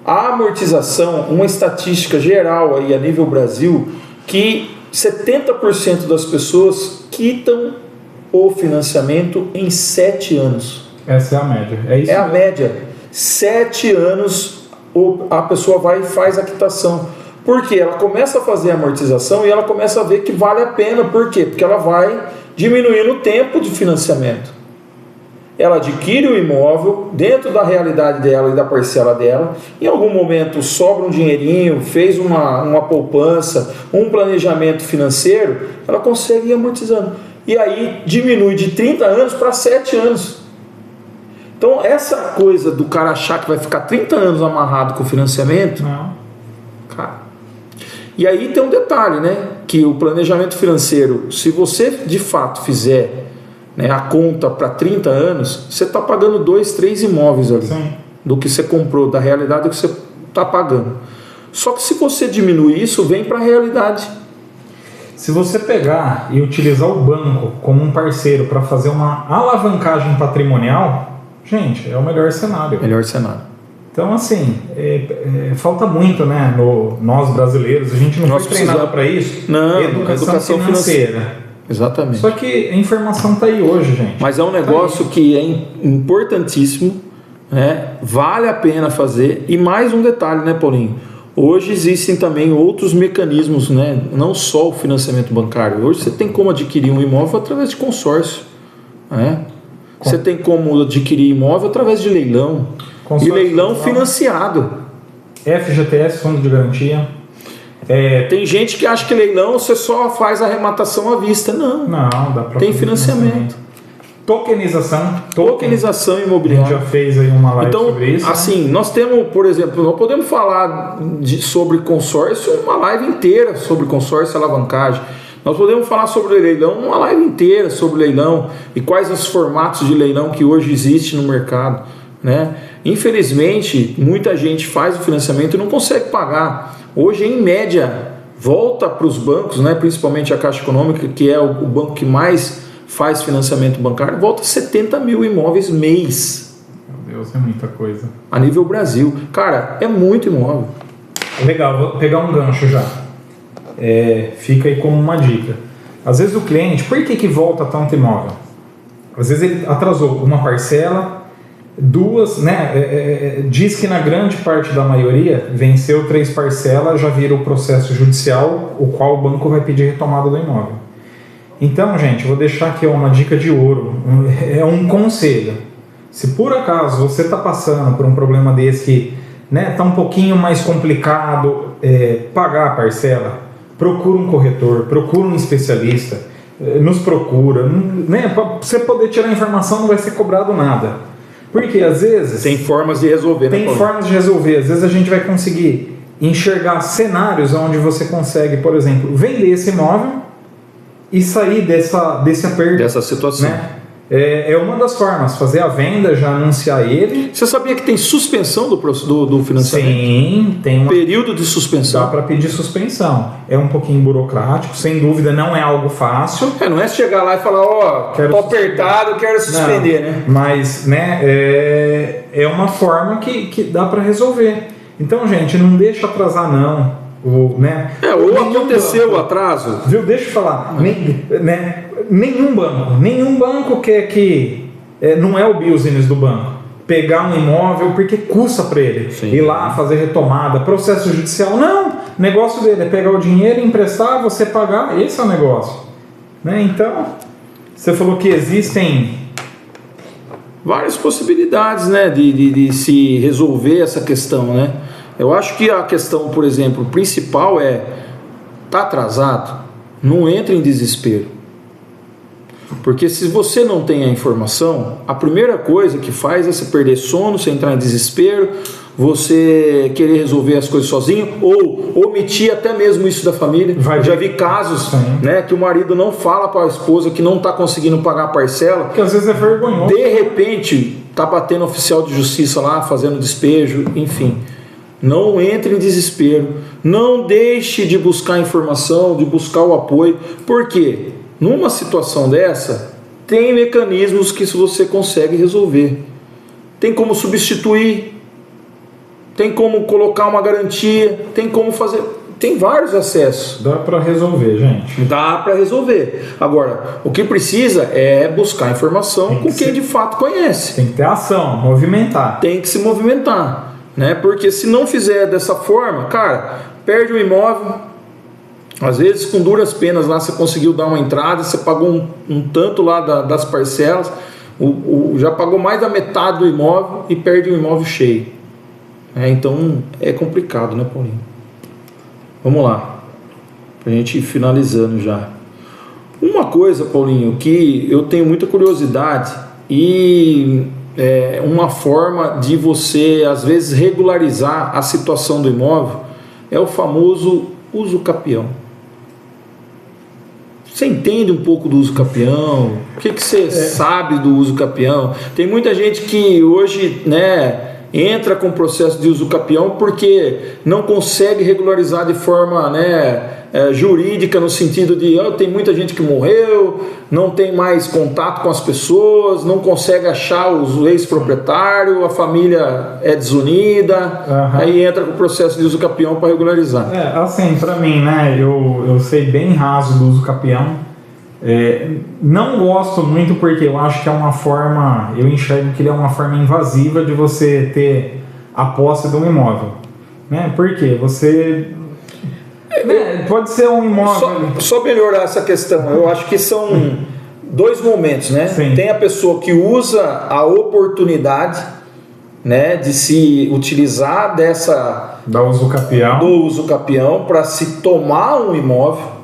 a amortização, uma estatística geral aí a nível Brasil, que 70% das pessoas quitam o financiamento em 7 anos. Essa é a média. É a média. 7 anos a pessoa vai e faz a quitação. Porque ela começa a fazer a amortização e ela começa a ver que vale a pena. Por quê? Porque ela vai diminuindo o tempo de financiamento. Ela adquire o imóvel dentro da realidade dela e da parcela dela. Em algum momento sobra um dinheirinho, fez uma poupança, um planejamento financeiro, ela consegue ir amortizando. E aí diminui de 30 anos para 7 anos. Então essa coisa do cara achar que vai ficar 30 anos amarrado com o financiamento... Não. Cara. E aí tem um detalhe, né? Que o planejamento financeiro, se você de fato fizer, né, a conta para 30 anos, você está pagando 2, 3 imóveis ali. Sim. Do que você comprou, da realidade que você está pagando. Só que se você diminuir isso, vem para a realidade. Se você pegar e utilizar o banco como um parceiro para fazer uma alavancagem patrimonial, gente, é o melhor cenário. Melhor cenário. Então, assim, falta muito, né? Nós brasileiros, a gente não foi treinado para isso. Não, educação financeira. Exatamente. Só que a informação está aí hoje, gente. Mas é um negócio que é importantíssimo, né? Vale a pena fazer. E mais um detalhe, né, Paulinho? Hoje existem também outros mecanismos, né? Não só o financiamento bancário. Hoje você tem como adquirir um imóvel através de consórcio, né? Você tem como adquirir imóvel através de leilão. Consórcio, e leilão financiado. FGTS, Fundo de Garantia. Tem gente que acha que leilão você só faz arrematação à vista. Não, dá para tem financiamento. Tokenização imobiliária. A gente já fez aí uma live sobre isso. Assim, nós temos, por exemplo, nós podemos falar sobre consórcio uma live inteira sobre consórcio e alavancagem. Nós podemos falar sobre leilão uma live inteira sobre leilão e quais os formatos de leilão que hoje existem no mercado, né? Infelizmente, muita gente faz o financiamento e não consegue pagar. Hoje, em média, volta para os bancos, né? Principalmente a Caixa Econômica, que é o banco que mais faz financiamento bancário, volta 70 mil imóveis mês. Meu Deus, é muita coisa. A nível Brasil. Cara, é muito imóvel. Legal, vou pegar um gancho já. Fica aí como uma dica. Às vezes o cliente, por que volta tanto imóvel? Às vezes ele atrasou uma parcela, duas, né? Diz que na grande parte da maioria venceu 3 parcelas, já vira o processo judicial, o qual o banco vai pedir retomada do imóvel. Então, gente, vou deixar aqui uma dica de ouro, é um conselho. Se por acaso você está passando por um problema desse que está um pouquinho mais complicado pagar a parcela, procura um corretor, procura um especialista, nos procura, né? Para você poder tirar informação não vai ser cobrado nada. Porque às vezes... Tem formas de resolver, Tem formas de resolver. Às vezes a gente vai conseguir enxergar cenários onde você consegue, por exemplo, vender esse imóvel e sair desse aperto. Dessa situação. Né? É uma das formas, fazer a venda, já anunciar ele. Você sabia que tem suspensão do financiamento? Sim, tem período de suspensão. Dá para pedir suspensão. É um pouquinho burocrático, sem dúvida não é algo fácil. Não é chegar lá e falar, tô apertado, quero suspender, né? Mas, né, é uma forma que dá para resolver. Então, gente, não deixa atrasar não. Ou aconteceu o atraso. Viu? Deixa eu falar. Nenhum banco quer que não é o business do banco pegar um imóvel porque custa para ele. Sim. Ir lá fazer retomada, processo judicial. Não, o negócio dele é pegar o dinheiro, emprestar, você pagar. Esse é o negócio, né? Então, você falou que existem várias possibilidades, né, de se resolver essa questão, né? Eu acho que a questão, por exemplo, principal tá atrasado, não entre em desespero. Porque se você não tem a informação, a primeira coisa que faz é você perder sono, você entrar em desespero, você querer resolver as coisas sozinho ou omitir até mesmo isso da família. Eu já vi casos, né, que o marido não fala para a esposa que não está conseguindo pagar a parcela. Que às vezes é vergonhoso. De repente, está batendo oficial de justiça lá, fazendo despejo, enfim. Não entre em desespero, não deixe de buscar informação, de buscar o apoio, porque numa situação dessa, tem mecanismos que você consegue resolver. Tem como substituir, tem como colocar uma garantia, tem como fazer... Tem vários acessos. Dá para resolver, gente. Dá para resolver. Agora, o que precisa é buscar informação com quem de fato conhece. Tem que ter ação, movimentar. Tem que se movimentar. Né? Porque se não fizer dessa forma, cara, perde o imóvel, às vezes com duras penas lá você conseguiu dar uma entrada, você pagou um tanto lá das parcelas, já pagou mais da metade do imóvel e perde o imóvel cheio. Então é complicado, né, Paulinho? Vamos lá, pra gente ir finalizando já. Uma coisa, Paulinho, que eu tenho muita curiosidade e uma forma de você, às vezes, regularizar a situação do imóvel é o famoso uso capião. Você entende um pouco do uso capião? O que você sabe do uso capião? Tem muita gente que hoje, né, entra com processo de uso capião porque não consegue regularizar de forma, né, jurídica, no sentido de tem muita gente que morreu, não tem mais contato com as pessoas, não consegue achar os ex-proprietários, a família é desunida, aí entra com o processo de uso capião para regularizar. Assim, para mim, né, eu sei bem raso do uso capião. Não gosto muito porque eu acho que é uma forma, eu enxergo que ele é uma forma invasiva de você ter a posse de um imóvel, né? Porque você pode ser um imóvel. Só melhorar essa questão, eu acho que são dois momentos, né? Sim. Tem a pessoa que usa a oportunidade, né, de se utilizar do uso capião para se tomar um imóvel,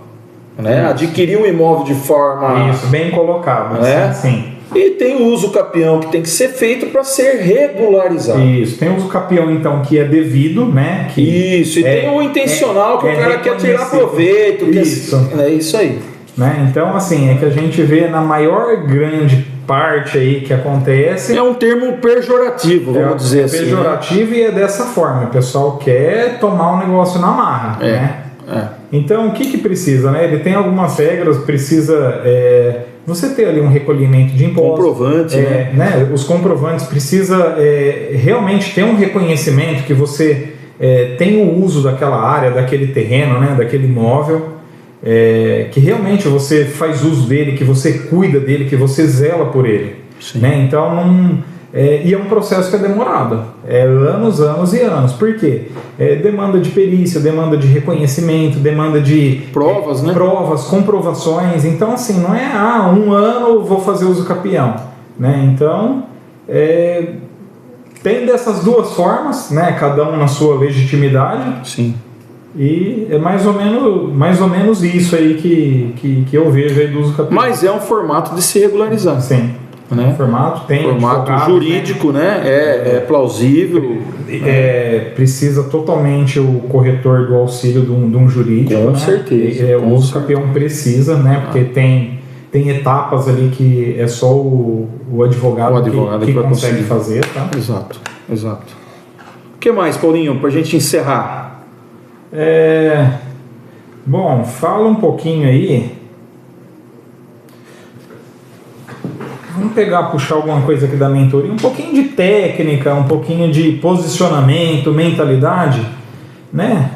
né? Adquirir um imóvel de forma... Isso, bem colocado, né? Sim. E tem o uso capião que tem que ser feito para ser regularizado. Isso, tem o uso capião então que é devido, né? Isso, e tem o intencional que o cara quer tirar proveito. Isso. É isso aí. Né? Então, assim, é que a gente vê na maior grande parte aí que acontece... É um termo pejorativo, vamos dizer assim. Pejorativo, né? E é dessa forma, o pessoal quer tomar um negócio na marra, né? Então, o que precisa, né? Ele tem algumas regras, precisa... você ter ali um recolhimento de impostos. Comprovante, né? Os comprovantes precisa realmente ter um reconhecimento que você tem o uso daquela área, daquele terreno, né? Daquele imóvel, que realmente você faz uso dele, que você cuida dele, que você zela por ele. Né? Então, e é um processo que é demorado. Anos e anos. Por quê? Demanda de perícia, demanda de reconhecimento, demanda de provas, né? Provas, comprovações. Então, assim, não é um ano vou fazer uso capião. Né? Então, tem dessas duas formas, né? Cada um na sua legitimidade. Sim. E é mais ou menos isso aí que eu vejo aí do uso capião. Mas é um formato de se regularizar. Sim. Né? Formato jurídico, né? É plausível. Precisa totalmente o corretor do auxílio de um jurídico. Com né? certeza. O uso capião precisa, né? Porque tem etapas ali que é só o advogado que consegue fazer. Tá? Exato. O que mais, Paulinho, para a gente encerrar? Bom, fala um pouquinho aí. Vamos puxar alguma coisa aqui da mentoria, um pouquinho de técnica, um pouquinho de posicionamento, mentalidade, né?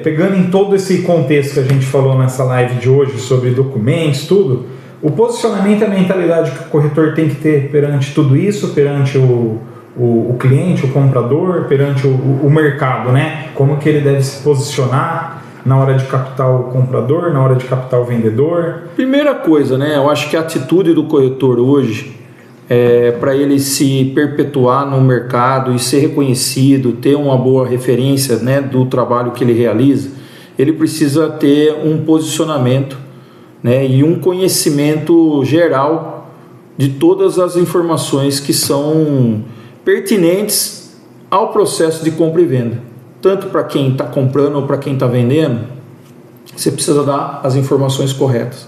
Pegando em todo esse contexto que a gente falou nessa live de hoje sobre documentos, tudo, o posicionamento e a mentalidade que o corretor tem que ter perante tudo isso, perante o cliente, o comprador, perante o mercado, né? Como que ele deve se posicionar na hora de captar o comprador, na hora de captar o vendedor. Primeira coisa, né? Eu acho que a atitude do corretor hoje para ele se perpetuar no mercado e ser reconhecido, ter uma boa referência, né, do trabalho que ele realiza, ele precisa ter um posicionamento, né, e um conhecimento geral de todas as informações que são pertinentes ao processo de compra e venda. Tanto para quem está comprando ou para quem está vendendo, você precisa dar as informações corretas.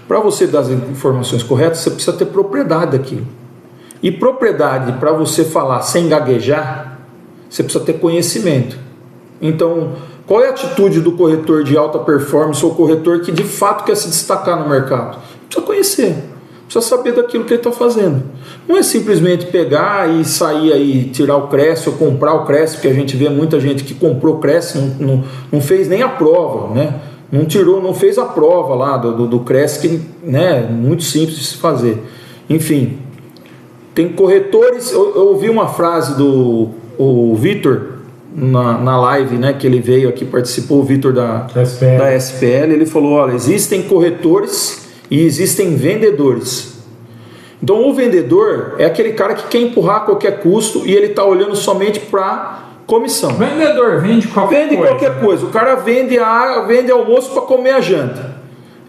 Para você dar as informações corretas, você precisa ter propriedade daquilo. E propriedade, para você falar sem gaguejar, você precisa ter conhecimento. Então, qual é a atitude do corretor de alta performance ou corretor que de fato quer se destacar no mercado? Precisa conhecer, precisa saber daquilo que ele está fazendo. Não é simplesmente pegar e sair aí, tirar o Cresce ou comprar o Cresce, porque a gente vê muita gente que comprou o Cresce, não fez nem a prova, né? Não fez a prova lá do Cresce, que, né, muito simples de se fazer. Enfim, tem corretores. Eu ouvi uma frase do Vitor na live, né, que ele veio aqui, participou, o Vitor da SPL. Ele falou: olha, existem corretores e existem vendedores. Então o vendedor é aquele cara que quer empurrar a qualquer custo e ele está olhando somente para comissão. Vendedor vende qualquer coisa. O cara vende almoço para comer a janta.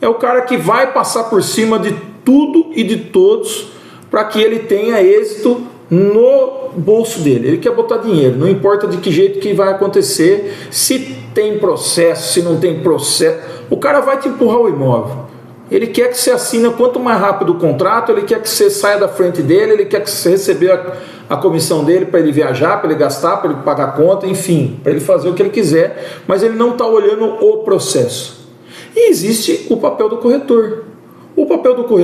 É o cara que vai passar por cima de tudo e de todos para que ele tenha êxito no bolso dele. Ele quer botar dinheiro, não importa de que jeito que vai acontecer, se tem processo, se não tem processo, o cara vai te empurrar o imóvel. Ele quer que você assina quanto mais rápido o contrato, ele quer que você saia da frente dele, ele quer que você receba a comissão dele para ele viajar, para ele gastar, para ele pagar a conta, enfim, para ele fazer o que ele quiser, mas ele não está olhando o processo. E existe o papel do corretor. O papel do corretor